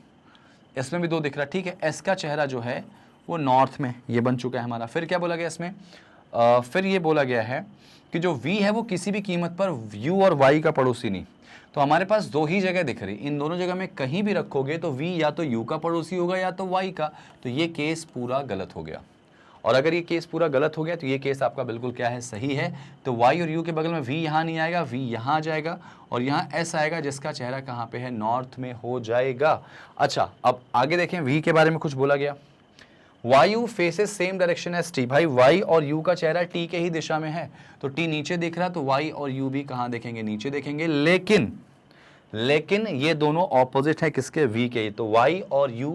Speaker 1: इसमें भी दो दिख रहा है। ठीक है, s का चेहरा जो है वो नॉर्थ में, ये बन चुका है हमारा। फिर क्या बोला गया इसमें, फिर ये बोला गया है कि जो v है वो किसी भी कीमत पर u और y का पड़ोसी नहीं। तो हमारे पास दो ही जगह दिख रही, इन दोनों जगह में कहीं भी रखोगे तो v या तो u का पड़ोसी होगा या तो y का, तो ये केस पूरा गलत हो गया। और अगर ये केस पूरा गलत हो गया तो ये केस आपका बिल्कुल क्या है, सही है। तो y और u के बगल में v यहाँ नहीं आएगा, v यहाँ आ जाएगा, और यहाँ s आएगा जिसका चेहरा कहाँ पे है, नॉर्थ में हो जाएगा। अच्छा अब आगे देखें, v के बारे में कुछ बोला गया, Y faces same direction as T. भाई y और u का चेहरा t के ही दिशा में है, तो t नीचे दिख रहा, तो y और u भी कहाँ देखेंगे, नीचे देखेंगे। लेकिन ये दोनों ऑपोजिट है किसके, v के, तो y और u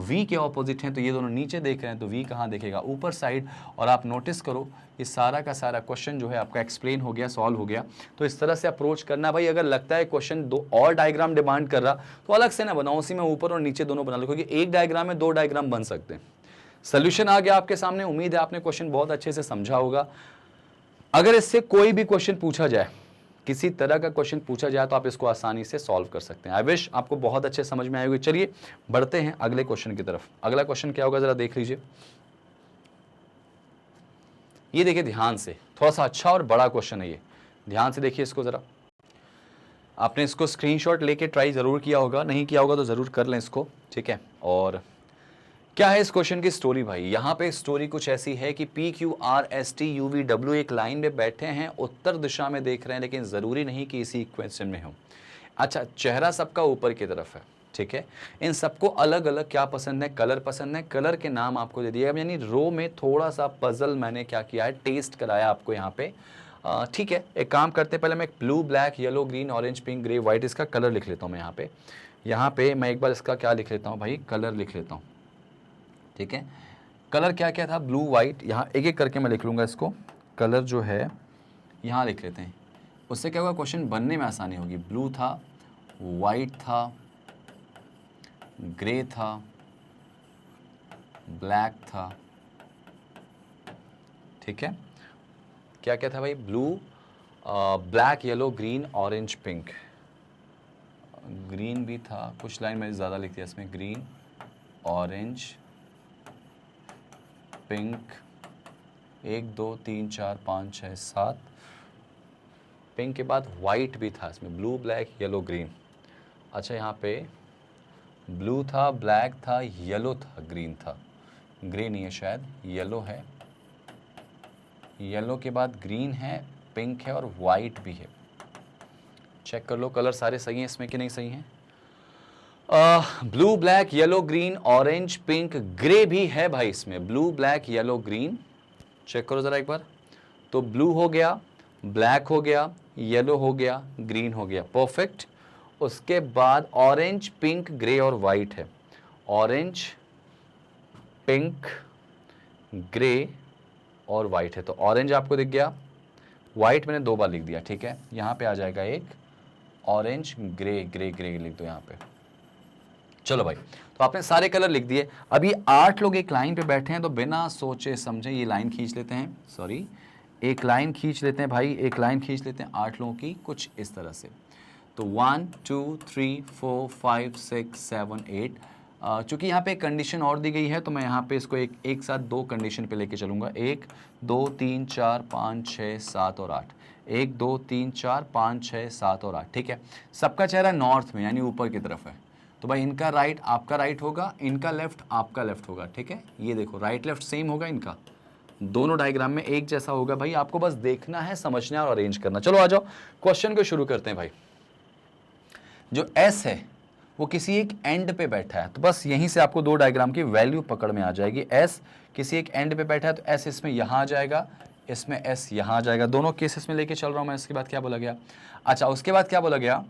Speaker 1: v के ऑपोजिट हैं, तो ये दोनों नीचे देख रहे हैं, तो v कहाँ देखेगा, ऊपर साइड। और आप नोटिस करो ये सारा का सारा क्वेश्चन जो है आपका एक्सप्लेन हो गया, सॉल्व हो गया। तो इस तरह से अप्रोच करना भाई। अगर लगता है क्वेश्चन दो और डायग्राम डिमांड कर रहा तो अलग से ना बनाओ, उसी में ऊपर और नीचे दोनों बना लो, क्योंकि एक डायग्राम में दो डायग्राम बन सकते हैं। सोल्यूशन आ गया आपके सामने, उम्मीद है आपने क्वेश्चन बहुत अच्छे से समझा होगा। अगर इससे कोई भी क्वेश्चन पूछा जाए, किसी तरह का क्वेश्चन पूछा जाए, तो आप इसको आसानी से सॉल्व कर सकते हैं। आई विश आपको बहुत अच्छे समझ में आएगी। चलिए बढ़ते हैं अगले क्वेश्चन की तरफ। अगला क्वेश्चन क्या होगा जरा देख लीजिए, ये देखिए ध्यान से, थोड़ा सा अच्छा और बड़ा क्वेश्चन है ये, ध्यान से देखिए इसको जरा। आपने इसको स्क्रीनशॉट लेके ट्राई जरूर किया होगा, नहीं किया होगा तो जरूर कर लें इसको, ठीक है। और क्या है इस क्वेश्चन की स्टोरी भाई, यहाँ पे स्टोरी कुछ ऐसी है कि P Q R S T U V W एक लाइन में बैठे हैं, उत्तर दिशा में देख रहे हैं, लेकिन ज़रूरी नहीं कि इसी क्वेश्चन में हो। अच्छा, चेहरा सबका ऊपर की तरफ है, ठीक है। इन सबको अलग अलग क्या पसंद है, कलर पसंद है, कलर के नाम आपको दे दिया, यानी रो में थोड़ा सा पजल मैंने क्या किया है, टेस्ट कराया आपको यहाँ पे, ठीक है। एक काम करते पहले मैं एक blue black yellow green orange pink grey white इसका कलर लिख लेता हूँ मैं यहाँ पे मैं एक बार इसका क्या लिख लेता हूँ भाई, कलर लिख लेता हूँ, ठीक है। कलर क्या क्या था, ब्लू वाइट, यहाँ एक एक करके मैं लिख लूँगा इसको। कलर जो है यहाँ लिख लेते हैं, उससे क्या होगा क्वेश्चन बनने में आसानी होगी। ब्लू था, वाइट था, ग्रे था, ब्लैक था, ठीक है। क्या क्या था भाई, blue black yellow green orange pink, green भी था, कुछ लाइन मैंने ज़्यादा लिख दिया इसमें, ग्रीन ऑरेंज पिंक, 1 2 3 4 5 6 7, पिंक के बाद वाइट भी था इसमें, ब्लू ब्लैक येलो ग्रीन। अच्छा यहाँ पे ब्लू था, ब्लैक था, येलो था, ग्रीन था, ग्रे नहीं है शायद, येलो है, येलो के बाद ग्रीन है, पिंक है और वाइट भी है। चेक कर लो कलर सारे सही हैं इसमें कि नहीं सही हैं। Blue, black, yellow, green, orange, pink, grey भी है भाई इसमें। Blue, black, yellow, green. Check करो जरा एक बार। तो ब्लू हो गया, ब्लैक हो गया, येलो हो गया, ग्रीन हो गया, परफेक्ट। उसके बाद ऑरेंज, पिंक, ग्रे और वाइट है। ऑरेंज, पिंक, ग्रे और वाइट है। तो ऑरेंज आपको दिख गया, वाइट मैंने 2 बार लिख दिया, ठीक है। यहां पे आ जाएगा एक ऑरेंज, ग्रे, ग्रे, ग्रे लिख दो यहां पे। चलो भाई, तो आपने सारे कलर लिख दिए। अभी 8 लोग एक लाइन पे बैठे हैं, तो बिना सोचे समझे ये लाइन खींच लेते हैं। सॉरी, एक लाइन खींच लेते हैं भाई, एक लाइन खींच लेते हैं 8 लोगों की, कुछ इस तरह से। तो 1 2 3 4 5 6 7 8। चूंकि यहाँ पे एक कंडीशन और दी गई है, तो मैं यहाँ पे इसको एक साथ 2 कंडीशन पे लेके चलूंगा। 1 2 3 4 5 6 7 और 8। 1 2 3 4 5 6 7 और 8, ठीक है। सबका चेहरा नॉर्थ में यानी ऊपर की तरफ है, तो भाई इनका राइट आपका राइट होगा, इनका लेफ्ट आपका लेफ्ट होगा, ठीक है। ये देखो राइट लेफ्ट सेम होगा इनका, दोनों डायग्राम में एक जैसा होगा भाई। आपको बस देखना है, समझना और अरेंज करना। चलो आ जाओ, क्वेश्चन को शुरू करते हैं भाई। जो एस है वो किसी एक एंड पे बैठा है, तो बस यहीं से आपको 2 डायग्राम की वैल्यू पकड़ में आ जाएगी। एस किसी एक एंड पे बैठा है, तो एस इसमें यहां आ जाएगा, इसमें एस यहां आ जाएगा। दोनों केसेस में लेके चल रहा हूं मैं। इसके बाद क्या बोला गया? अच्छा, उसके बाद क्या बोला गया?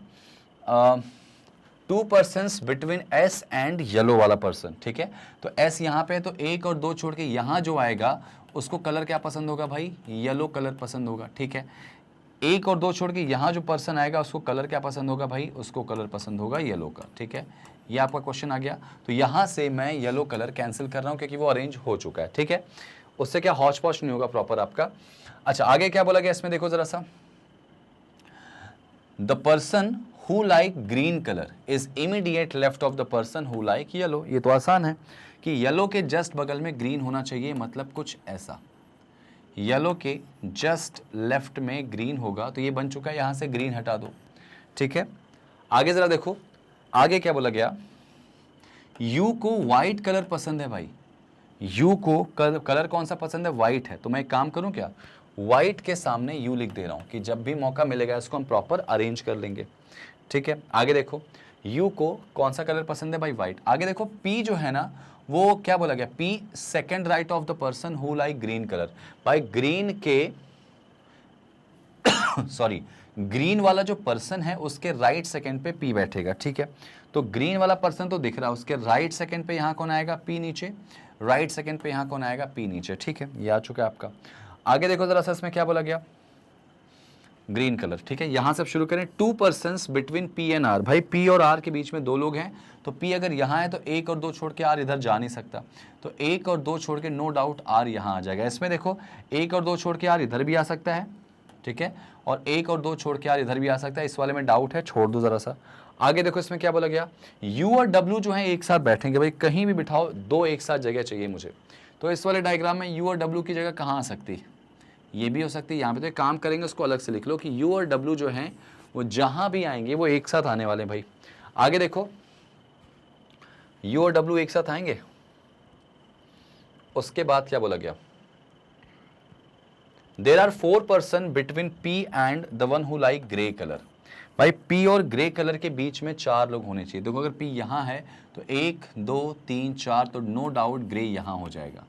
Speaker 1: 2 persons between S and yellow वाला पर्सन, ठीक है। तो एस यहाँ पे है, तो 1 और 2 छोड़ के यहाँ जो आएगा उसको कलर क्या पसंद होगा भाई? येलो कलर पसंद होगा, ठीक है। 1 और 2 छोड़ के यहाँ जो पर्सन आएगा उसको कलर क्या पसंद होगा भाई? उसको कलर पसंद होगा येलो का, ठीक है। ये आपका क्वेश्चन आ गया। तो यहाँ से मैं येलो कलर कैंसिल कर रहा हूँ क्योंकि वो अरेंज हो चुका है, ठीक है। उससे क्या हॉच पॉच नहीं होगा प्रॉपर आपका। अच्छा, आगे क्या बोला गया इसमें देखो जरा सा। The person who like green color is immediate left of the person who like yellow। ये तो आसान है कि येलो के जस्ट बगल में ग्रीन होना चाहिए, मतलब कुछ ऐसा। येलो के जस्ट लेफ्ट में ग्रीन होगा, तो ये बन चुका है, यहां से ग्रीन हटा दो, ठीक है। आगे जरा देखो, आगे क्या बोला गया? यू को व्हाइट कलर पसंद है भाई। यू को कलर कौन सा पसंद है? व्हाइट है। तो मैं एक काम करूं क्या, व्हाइट के सामने यू लिख दे रहा हूं कि जब भी मौका मिलेगा इसको हम प्रॉपर अरेंज कर लेंगे, ठीक है। आगे देखो, यू को कौन सा कलर पसंद है भाई? व्हाइट। आगे देखो, पी जो है ना वो क्या बोला गया? P second right of the person who like green colour. भाई ग्रीन के सॉरी, ग्रीन वाला जो पर्सन है उसके राइट सेकंड पे पी बैठेगा, ठीक है। तो ग्रीन वाला पर्सन तो दिख रहा है, उसके राइट सेकंड पे यहां कौन आएगा? पी नीचे। राइट सेकंड पे यहां कौन आएगा? पी नीचे, ठीक है। ये आ चुका है आपका। आगे देखो जरा सा, इसमें क्या बोला गया? ग्रीन कलर, ठीक है। यहां से शुरू करें। 2 persons between P and R. भाई पी और आर के बीच में 2 लोग हैं, तो पी अगर यहां है तो 1 और 2 छोड़ के आर इधर जा नहीं सकता, तो 1 और 2 छोड़ के नो डाउट आर यहां आ जाएगा। इसमें देखो 1 और 2 छोड़ के आर इधर भी आ सकता है, ठीक है, और 1 और 2 छोड़ के आर इधर भी आ सकता है। इस वाले में डाउट है, छोड़ दो जरा सा। आगे देखो इसमें क्या बोला गया? यू और डब्ल्यू जो है एक साथ बैठेंगे। भाई कहीं भी बिठाओ, 2 एक साथ जगह चाहिए मुझे। तो इस वाले डायग्राम में यू और डब्ल्यू की जगह कहाँ आ सकती है? ये भी हो सकती है यहाँ पे। तो एक काम करेंगे, उसको अलग से लिख लो कि U और W जो हैं वो जहां भी आएंगे वो एक साथ आने वाले हैं भाई। आगे देखो, U और W एक साथ आएंगे। उसके बाद क्या बोला गया? There are 4 person between P and the one who like grey colour. भाई P और ग्रे कलर के बीच में 4 लोग होने चाहिए। देखो अगर P यहां है तो 1 2 3 4, तो नो डाउट ग्रे यहां हो जाएगा,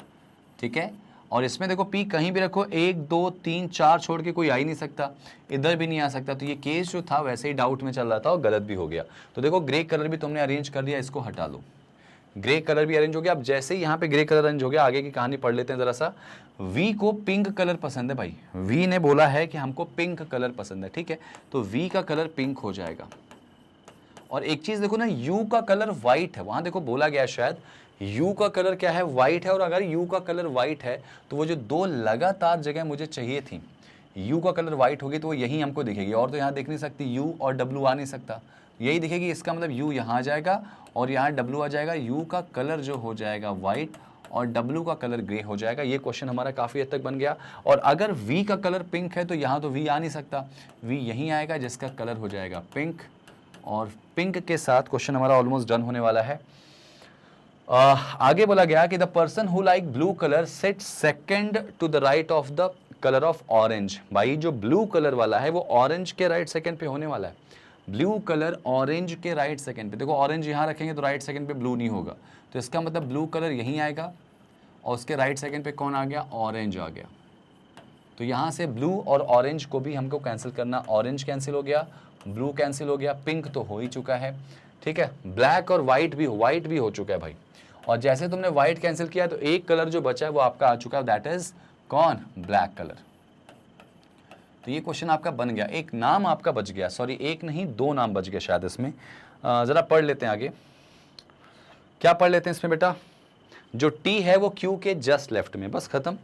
Speaker 1: ठीक है। और इसमें देखो P कहीं भी रखो, 1 2 3 4 छोड़ के कोई आ ही नहीं सकता, इधर भी नहीं आ सकता। तो ये केस जो था वैसे ही डाउट में चल रहा था और गलत भी हो गया। तो देखो ग्रे कलर भी तुमने अरेंज कर दिया, इसको हटा लो। ग्रे कलर भी अरेंज हो गया। अब जैसे ही यहाँ पे ग्रे कलर अरेंज हो गया, आगे की कहानी पढ़ लेते हैं जरा सा। V को पिंक कलर पसंद है भाई। V ने बोला है कि हमको पिंक कलर पसंद है, ठीक है। तो V का कलर पिंक हो जाएगा। और एक चीज देखो ना, U का कलर व्हाइट है। वहां देखो बोला गया शायद U का कलर क्या है? व्हाइट है। और अगर U का कलर व्हाइट है तो वो जो 2 लगातार जगह मुझे चाहिए थी, U का कलर व्हाइट होगी तो वो यही हमको दिखेगी, और तो यहाँ दिख नहीं सकती। U और W आ नहीं सकता, यही दिखेगी। इसका मतलब U यहाँ आ जाएगा और यहाँ W आ जाएगा। U का कलर जो हो जाएगा व्हाइट और W का कलर ग्रे हो जाएगा। ये क्वेश्चन हमारा काफ़ी हद तक बन गया। और अगर V का कलर पिंक है तो यहाँ तो V आ नहीं सकता, V यहीं आएगा जिसका कलर हो जाएगा पिंक, और पिंक के साथ क्वेश्चन हमारा ऑलमोस्ट डन होने वाला है। आगे बोला गया कि the person who like blue colour sit second to the right of the colour of orange. भाई जो ब्लू कलर वाला है वो ऑरेंज के राइट सेकंड पे होने वाला है। ब्लू कलर ऑरेंज के राइट सेकंड पे, देखो ऑरेंज यहाँ रखेंगे तो राइट सेकंड पे ब्लू नहीं होगा, तो इसका मतलब ब्लू कलर यहीं आएगा और उसके राइट सेकंड पे कौन आ गया, ऑरेंज आ गया। तो यहाँ से ब्लू और ऑरेंज को भी हमको कैंसिल करना, ऑरेंज कैंसिल हो गया, ब्लू कैंसिल हो गया, पिंक तो हो ही चुका है, ठीक है। ब्लैक और वाइट भी हो चुका है भाई। और जैसे तुमने व्हाइट कैंसिल किया तो एक कलर जो बचा है वो आपका आ चुका है, दैट इज कौन, ब्लैक कलर। तो ये क्वेश्चन आपका बन गया, एक नाम आपका बच गया, सॉरी एक नहीं 2 नाम बच गए शायद इसमें। जरा पढ़ लेते हैं आगे, क्या पढ़ लेते हैं इसमें बेटा। जो टी है वो क्यू के जस्ट लेफ्ट में, बस खत्म,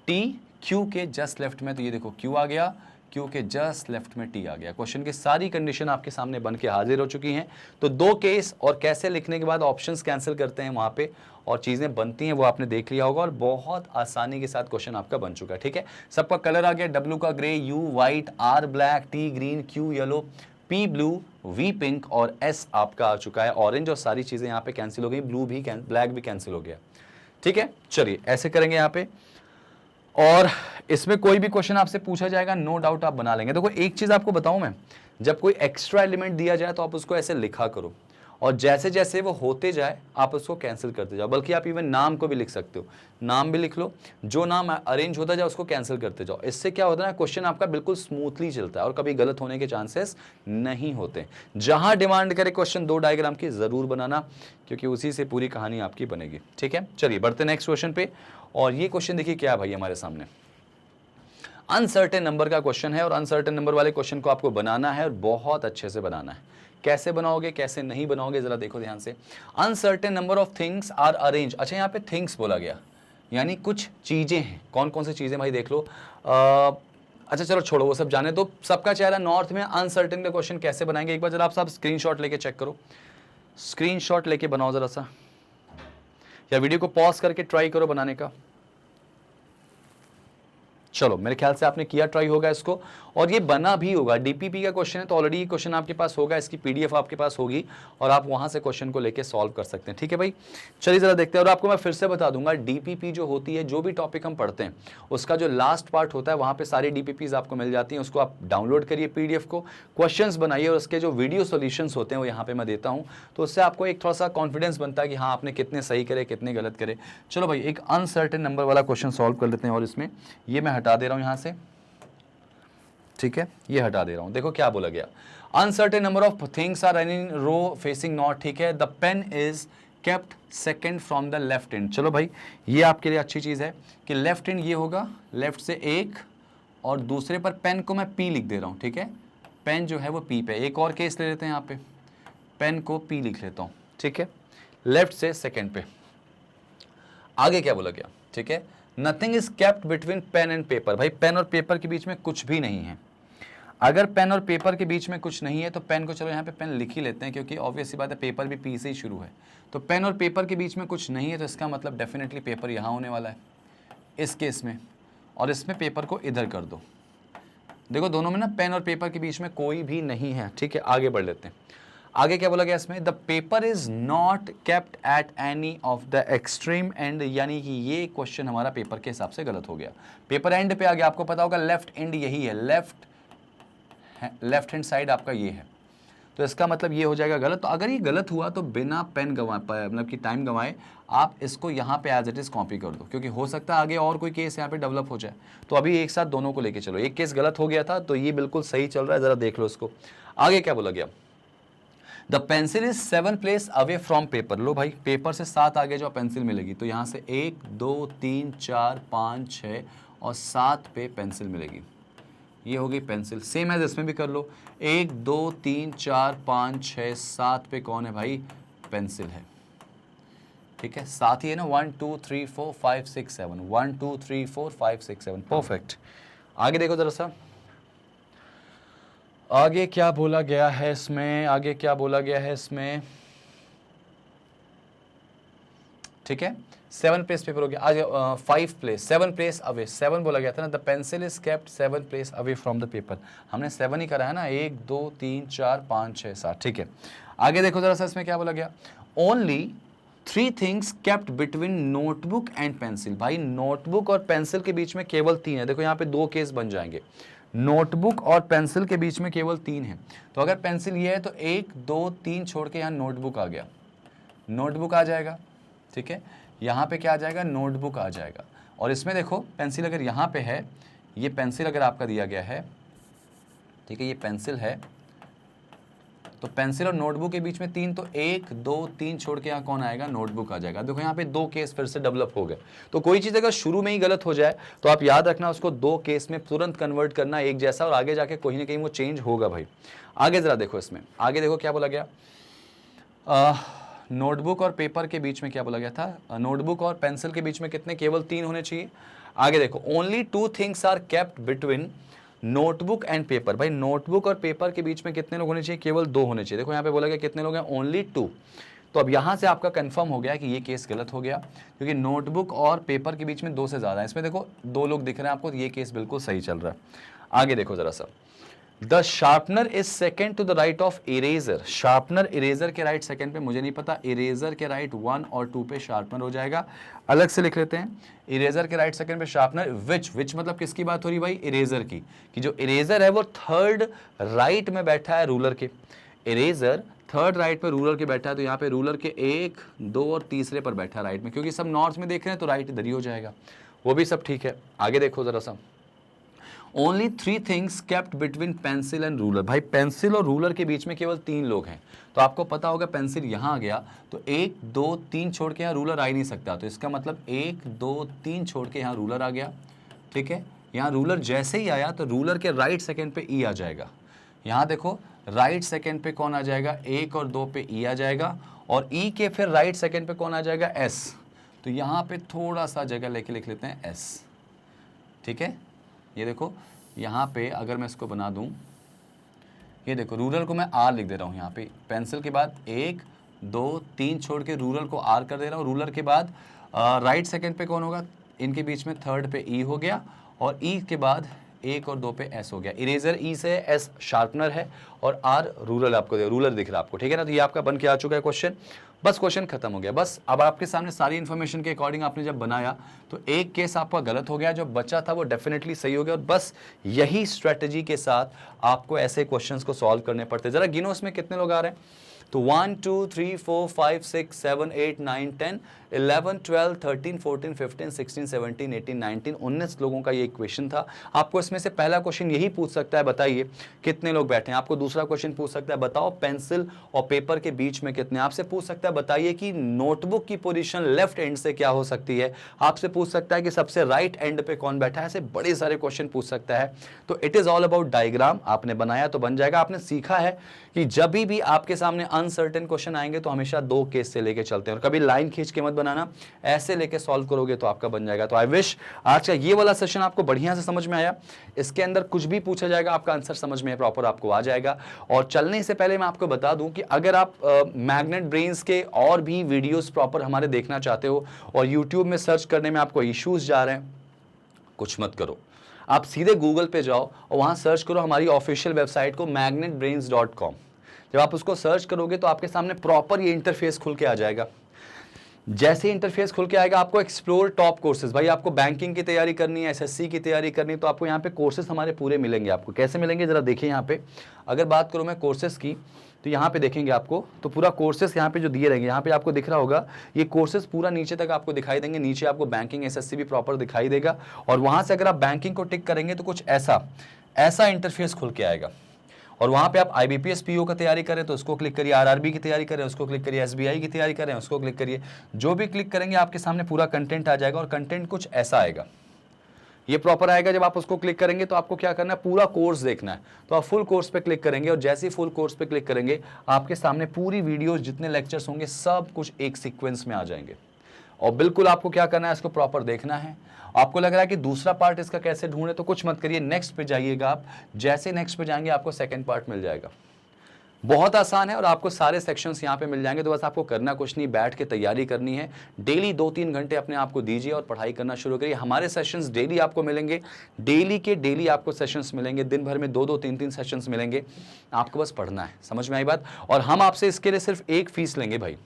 Speaker 1: टी क्यू के जस्ट लेफ्ट में, तो ये देखो क्यू आ गया, क्यू के जस्ट लेफ्ट में टी आ गया। क्वेश्चन की सारी कंडीशन आपके सामने बन के हाजिर हो चुकी हैं। तो 2 केस और कैसे लिखने के बाद ऑप्शंस कैंसिल करते हैं वहां पे और चीजें बनती हैं वो आपने देख लिया होगा और बहुत आसानी के साथ क्वेश्चन आपका बन चुका है, ठीक है। सबका कलर आ गया, डब्ल्यू का grey, U white, R black, T green, Q yellow, P blue, V pink और एस आपका आ चुका है ऑरेंज, और सारी चीजें यहाँ पे कैंसिल हो गई, ब्लू भी ब्लैक भी कैंसिल हो गया, ठीक है। चलिए ऐसे करेंगे यहाँ पे, और इसमें कोई भी क्वेश्चन आपसे पूछा जाएगा नो डाउट आप बना लेंगे। देखो एक चीज आपको बताऊं मैं, जब कोई एक्स्ट्रा एलिमेंट दिया जाए तो आप उसको ऐसे लिखा करो और जैसे जैसे वो होते जाए आप उसको कैंसिल करते जाओ, बल्कि आप इवन नाम को भी लिख सकते हो, नाम भी लिख लो, जो नाम अरेंज होता जाए उसको कैंसिल करते जाओ। इससे क्या होता है ना, क्वेश्चन आपका बिल्कुल स्मूथली चलता है और कभी गलत होने के चांसेस नहीं होते। जहां डिमांड करे क्वेश्चन 2 डायग्राम की जरूर बनाना, क्योंकि उसी से पूरी कहानी आपकी बनेगी, ठीक है। चलिए बढ़ते नेक्स्ट क्वेश्चन पे, और ये क्वेश्चन देखिए क्या है भाई हमारे सामने, अनसर्टेन नंबर का क्वेश्चन है और अनसर्टेन नंबर वाले क्वेश्चन को आपको बनाना है और बहुत अच्छे से बनाना है। कैसे बनाओगे कैसे नहीं बनाओगे जरा देखो ध्यान से। Uncertain number of things are arrange, अच्छा यहाँ पे थिंग्स बोला गया यानी कुछ चीजें हैं, कौन कौन सी चीजें भाई देख लो। अच्छा चलो छोड़ो वो सब जाने दो। सबका चेहरा नॉर्थ में, अनसर्टेन का क्वेश्चन कैसे बनाएंगे एक बार जरा आप सब स्क्रीनशॉट लेके चेक करो, स्क्रीनशॉट लेके बनाओ जरा सा, या वीडियो को पॉज करके ट्राई करो बनाने का। चलो मेरे ख्याल से आपने किया ट्राई होगा इसको, और ये बना भी होगा। डीपीपी का क्वेश्चन है तो ऑलरेडी ये क्वेश्चन आपके पास होगा, इसकी पीडीएफ आपके पास होगी और आप वहां से क्वेश्चन को लेके सॉल्व कर सकते हैं, ठीक है भाई। चलिए जरा देखते हैं, और आपको मैं फिर से बता दूंगा डीपीपी जो होती है, जो भी टॉपिक हम पढ़ते हैं उसका जो लास्ट पार्ट होता है वहां पे सारी डीपीपीज आपको मिल जाती हैं, उसको आप डाउनलोड करिए पीडीएफ को, क्वेश्चंस बनाइए और उसके जो वीडियो सॉल्यूशंस होते हैं वो यहाँ पे मैं देता हूँ, तो उससे आपको एक थोड़ा सा कॉन्फिडेंस बनता है कि हाँ आपने कितने सही करे कितने गलत करे। चलो भाई एक अनसर्टेन नंबर वाला क्वेश्चन सॉल्व कर लेते हैं, और इसमें ये मैं हटा दे रहा हूँ यहाँ से, ठीक है, ये हटा दे रहा हूं। देखो क्या बोला गया, uncertain number of things are in row facing north, ठीक है। The pen is kept second from the left end. चलो भाई ये आपके लिए अच्छी चीज है कि लेफ्ट एंड ये होगा, लेफ्ट से एक, और दूसरे पर पेन को मैं पी लिख दे रहा हूं, ठीक है, पेन जो है वो पी पे। एक और केस ले लेते हैं यहाँ पे, पेन को पी लिख लेता हूं, ठीक है, लेफ्ट से सेकेंड पे। आगे क्या बोला गया, ठीक है, nothing is kept between pen and paper. भाई पेन और पेपर के बीच में कुछ भी नहीं है। अगर पेन और पेपर के बीच में कुछ नहीं है तो पेन को चलो यहाँ पे पेन लिख ही लेते हैं, क्योंकि ऑब्वियस सी बात है पेपर भी पी से ही शुरू है। तो पेन और पेपर के बीच में कुछ नहीं है तो इसका मतलब डेफिनेटली पेपर यहाँ होने वाला है इस केस में, और इसमें पेपर को इधर कर दो। देखो दोनों में ना पेन और पेपर के बीच में कोई भी नहीं है, ठीक है। आगे बढ़ लेते हैं, आगे क्या बोला गया इसमें, the paper is not kept at any of the extreme and, यानी कि ये क्वेश्चन हमारा पेपर के हिसाब से गलत हो गया। पेपर एंड पे आ गया, आपको पता होगा लेफ्ट एंड यही है, लेफ्ट हैंड साइड आपका ये है, तो इसका मतलब ये हो जाएगा गलत। तो अगर ये गलत हुआ तो बिना पेन गंवाए, मतलब कि टाइम गंवाए, आप इसको यहाँ पे एज इट इज कॉपी कर दो, क्योंकि हो सकता है आगे और कोई केस यहाँ पे डेवलप हो जाए। तो अभी एक साथ दोनों को लेके चलो, एक केस गलत हो गया था तो ये बिल्कुल सही चल रहा है, जरा देख लो इसको। आगे क्या बोला गया, the pencil is 7 place away from paper. लो भाई पेपर से 7 आगे जो पेंसिल मिलेगी, तो यहाँ से 1 2 3 4 5 6 और 7 पे पेंसिल मिलेगी, ये हो गई पेंसिल। सेम एज इसमें भी कर लो, 1 2 3 4 5 6 7 पे कौन है भाई, पेंसिल है, ठीक है। साथ ही है ना 1 2 3 4 5 6 7, 1 2 3 4 5 6 7, परफेक्ट। आगे देखो जरा सा, आगे क्या बोला गया है इसमें, आगे क्या बोला गया है इसमें, ठीक है, 7 प्लेस पेपर हो गया। आज 5 प्लेस, 7 प्लेस अवे, 7 बोला गया था ना, the pencil is kept 7 place away from the paper, हमने 7 ही करा है ना, 1 2 3 4 5 6 7, ठीक है। आगे देखो जरा सा, इसमें क्या बोला गया, only 3 things kept between notebook and pencil. भाई नोटबुक और पेंसिल के बीच में केवल 3 है, देखो यहाँ पे 2 केस बन जाएंगे, नोटबुक और पेंसिल के बीच में केवल 3 है। तो अगर पेंसिल ये है तो 1 2 3 छोड़ के यहाँ नोटबुक आ गया, नोटबुक आ जाएगा, ठीक है। यहाँ पे क्या आ जाएगा, नोटबुक आ जाएगा। और इसमें देखो पेंसिल अगर यहाँ पे है, ये पेंसिल अगर आपका दिया गया है, ठीक है, ये पेंसिल है, तो पेंसिल और नोटबुक के बीच में 3, तो 1 2 3 छोड़ के यहाँ कौन आएगा, नोटबुक आ जाएगा। देखो यहाँ पे 2 केस फिर से डेवलप हो गए। तो कोई चीज़ अगर शुरू में ही गलत हो जाए तो आप याद रखना उसको 2 केस में तुरंत कन्वर्ट करना एक जैसा, और आगे जाके कहीं ना कहीं वो चेंज होगा भाई। आगे जरा देखो, इसमें आगे देखो क्या बोला गया, नोटबुक और पेपर के बीच में क्या बोला गया था, नोटबुक और पेंसिल के बीच में कितने, केवल 3 होने चाहिए। आगे देखो, only 2 things are kept between notebook and paper. भाई नोटबुक और पेपर के बीच में कितने लोग होने चाहिए, केवल 2 होने चाहिए। देखो यहाँ पे बोला गया कितने लोग हैं, ओनली 2। तो अब यहाँ से आपका कंफर्म हो गया कि ये केस गलत हो गया, क्योंकि नोटबुक और पेपर के बीच में 2 से ज़्यादा है। इसमें देखो 2 लोग दिख रहे हैं आपको, तो ये केस बिल्कुल सही चल रहा है। आगे देखो जरा सा, the sharpener is second to the right of eraser. Sharpener eraser के राइट सेकेंड पे मुझे नहीं पता, इरेजर के राइट 1 और 2 पे शार्पनर हो जाएगा, अलग से लिख लेते हैं। इरेजर के राइट सेकेंड पे शार्पनर, विच मतलब किसकी बात हो रही भाई, इरेजर की, कि जो इरेजर है वो थर्ड राइट में बैठा है रूलर के, इरेजर थर्ड राइट पे रूलर के बैठा है, तो यहाँ पे रूलर के 1 2 और तीसरे पर बैठा है राइट में, क्योंकि सब नॉर्थ में देख रहे हैं तो राइट इधर ही हो जाएगा, वो भी सब ठीक है। आगे देखो जरा सा, only 3 things kept between pencil and ruler. भाई पेंसिल और रूलर के बीच में केवल 3 लोग हैं, तो आपको पता होगा पेंसिल यहाँ आ गया तो 1 2 3 छोड़ के यहाँ रूलर आ ही नहीं सकता, तो इसका मतलब 1 2 3 छोड़ के यहाँ रूलर आ गया, ठीक है। यहाँ रूलर जैसे ही आया तो रूलर के राइट सेकेंड पे ई आ जाएगा। यहाँ देखो राइट सेकेंड पे कौन आ जाएगा, 1 और 2 पे ई आ जाएगा, और ई के फिर राइट सेकेंड पे कौन आ जाएगा, एस। तो यहाँ पे थोड़ा सा जगह लेके लिख लेते हैं एस, ठीक है। ये देखो यहाँ पे अगर मैं इसको बना दूँ, ये देखो रूलर को मैं आर लिख दे रहा हूँ यहाँ पे, पेंसिल के बाद 1 2 3 छोड़ के रूलर को आर कर दे रहा हूँ, रूलर के बाद राइट सेकेंड पे कौन होगा, इनके बीच में थर्ड पे ई हो गया, और ई के बाद 1 और 2 पे एस हो गया। इरेजर ई से, एस शार्पनर है, और आर रूलर आपको रूलर दिख रहा है आपको, ठीक है ना। तो ये आपका बन के आ चुका है क्वेश्चन, बस क्वेश्चन खत्म हो गया। बस अब आपके सामने सारी इन्फॉर्मेशन के अकॉर्डिंग आपने जब बनाया तो एक केस आपका गलत हो गया, जो बचा था वो डेफिनेटली सही हो गया, और बस यही स्ट्रेटजी के साथ आपको ऐसे क्वेश्चंस को सॉल्व करने पड़ते। जरा गिनो इसमें कितने लोग आ रहे हैं, तो 1 2 3 4 5 6 7 8 9 10 11 12 13 14 15 16 17 18 19 19 लोगों का ये क्वेश्चन था। आपको इसमें से पहला क्वेश्चन यही पूछ सकता है, बताइए कितने लोग बैठे हैं। आपको दूसरा क्वेश्चन पूछ सकता है, बताओ पेंसिल और पेपर के बीच में कितने। आपसे पूछ सकता है, बताइए कि नोटबुक की पोजीशन लेफ्ट एंड से क्या हो सकती है। आपसे पूछ सकता है कि सबसे राइट एंड पे कौन बैठा है। ऐसे बड़े सारे क्वेश्चन पूछ सकता है। तो it is all about diagram. आपने बनाया तो बन जाएगा। आपने सीखा है कि जब भी आपके सामने अनसर्टेन क्वेश्चन आएंगे तो हमेशा 2 केस से लेके चलते हैं, और कभी लाइन खींच के मत बनाना, ऐसे लेके सॉल्व करोगे तो आपका बन जाएगा। तो आई विश आज का ये वाला सेशन आपको बढ़िया से समझ में आया। इसके अंदर कुछ भी पूछा जाएगा आपका आंसर समझ में प्रॉपर आपको आ जाएगा। और चलने से पहले मैं आपको बता दूं कि अगर आप मैग्नेट ब्रेन्स के और भी वीडियोस प्रॉपर हमारे देखना चाहते हो और यूट्यूब में सर्च करने में आपको इश्यूज जा रहे हैं, कुछ मत करो, आप सीधे गूगल पे जाओ और वहां सर्च करो हमारी ऑफिशियल वेबसाइट को magnetbrains.com। जब आप उसको सर्च करोगे तो आपके सामने प्रॉपर ये इंटरफेस खुल के आ जाएगा। जैसे इंटरफेस खुल के आएगा, आपको एक्सप्लोर टॉप कोर्सेज, भाई आपको बैंकिंग की तैयारी करनी है, एसएससी की तैयारी करनी है, तो आपको यहाँ पे कोर्सेज हमारे पूरे मिलेंगे। आपको कैसे मिलेंगे जरा देखिए यहाँ पे। अगर बात करूँ मैं कोर्सेज की, तो यहाँ पे देखेंगे आपको तो पूरा कोर्सेज यहाँ पे जो दिए रहेंगे, यहाँ पे आपको दिख रहा होगा ये कोर्सेज पूरा नीचे तक आपको दिखाई देंगे। नीचे आपको बैंकिंग एसएससी भी प्रॉपर दिखाई देगा, और वहाँ से अगर आप बैंकिंग को टिक करेंगे तो कुछ ऐसा इंटरफेस खुल के आएगा। और वहाँ पे आप आईबीपीएस पीओ का तैयारी करें तो उसको क्लिक करिए, आरआरबी की तैयारी करें उसको क्लिक करिए, एसबीआई की तैयारी करें उसको क्लिक करिए। जो भी क्लिक करेंगे आपके सामने पूरा कंटेंट आ जाएगा, और कंटेंट कुछ ऐसा आएगा, ये प्रॉपर आएगा। जब आप उसको क्लिक करेंगे तो आपको क्या करना है, पूरा कोर्स देखना है। तो आप फुल कोर्स पे क्लिक करेंगे, और जैसे ही फुल कोर्स पे क्लिक करेंगे आपके सामने पूरी वीडियोस जितने लेक्चर्स होंगे सब कुछ एक सीक्वेंस में आ जाएंगे। और बिल्कुल आपको क्या करना है, इसको प्रॉपर देखना है। आपको लग रहा है कि दूसरा पार्ट इसका कैसे ढूंढे, तो कुछ मत करिए, नेक्स्ट पे जाइएगा आप। जैसे नेक्स्ट पे जाएंगे आपको सेकंड पार्ट मिल जाएगा। बहुत आसान है और आपको सारे सेक्शंस यहाँ पे मिल जाएंगे। तो बस आपको करना कुछ नहीं, बैठ के तैयारी करनी है। डेली 2-3 घंटे अपने आप को दीजिए और पढ़ाई करना शुरू करिए। हमारे सेशंस डेली आपको मिलेंगे, डेली के डेली आपको सेशंस मिलेंगे, दिन भर में 2-2 3-3 सेशंस मिलेंगे। आपको बस पढ़ना है, समझ में आई बात। और हम आपसे इसके लिए सिर्फ एक फीस लेंगे भाई।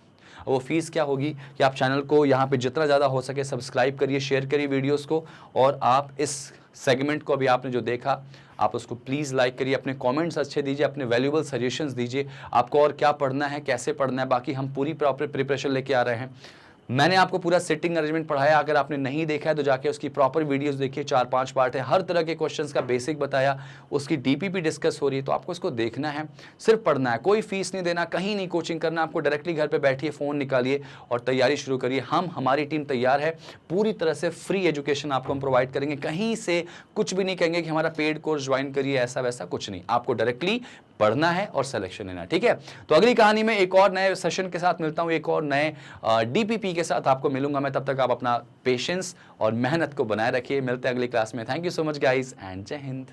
Speaker 1: वो फीस क्या होगी कि आप चैनल को यहाँ पे जितना ज़्यादा हो सके सब्सक्राइब करिए, शेयर करिए वीडियोस को, और आप इस सेगमेंट को अभी आपने जो देखा आप उसको प्लीज़ लाइक करिए, अपने कमेंट्स अच्छे दीजिए, अपने वैल्यूएबल सजेशंस दीजिए, आपको और क्या पढ़ना है, कैसे पढ़ना है। बाकी हम पूरी प्रॉपर प्रिपरेशन लेके आ रहे हैं। मैंने आपको पूरा सिटिंग अरेंजमेंट पढ़ाया, अगर आपने नहीं देखा है तो जाके उसकी प्रॉपर वीडियोस देखिए, 4-5 पार्ट है, हर तरह के क्वेश्चंस का बेसिक बताया, उसकी डीपीपी डिस्कस हो रही है। तो आपको इसको देखना है, सिर्फ पढ़ना है, कोई फीस नहीं देना, कहीं नहीं कोचिंग करना, आपको डायरेक्टली घर पे बैठिए, फ़ोन निकालिए और तैयारी शुरू करिए। हमारी टीम तैयार है, पूरी तरह से फ्री एजुकेशन आपको हम प्रोवाइड करेंगे। कहीं से कुछ भी नहीं कहेंगे कि हमारा पेड कोर्स ज्वाइन करिए, ऐसा वैसा कुछ नहीं, आपको डायरेक्टली पढ़ना है और सिलेक्शन लेना है, ठीक है। तो अगली कहानी में एक और नए सेशन के साथ मिलता हूं, एक और नए डीपीपी के साथ आपको मिलूंगा मैं। तब तक आप अपना पेशेंस और मेहनत को बनाए रखिए। मिलते हैं अगली क्लास में। Thank you so much guys and जय हिंद।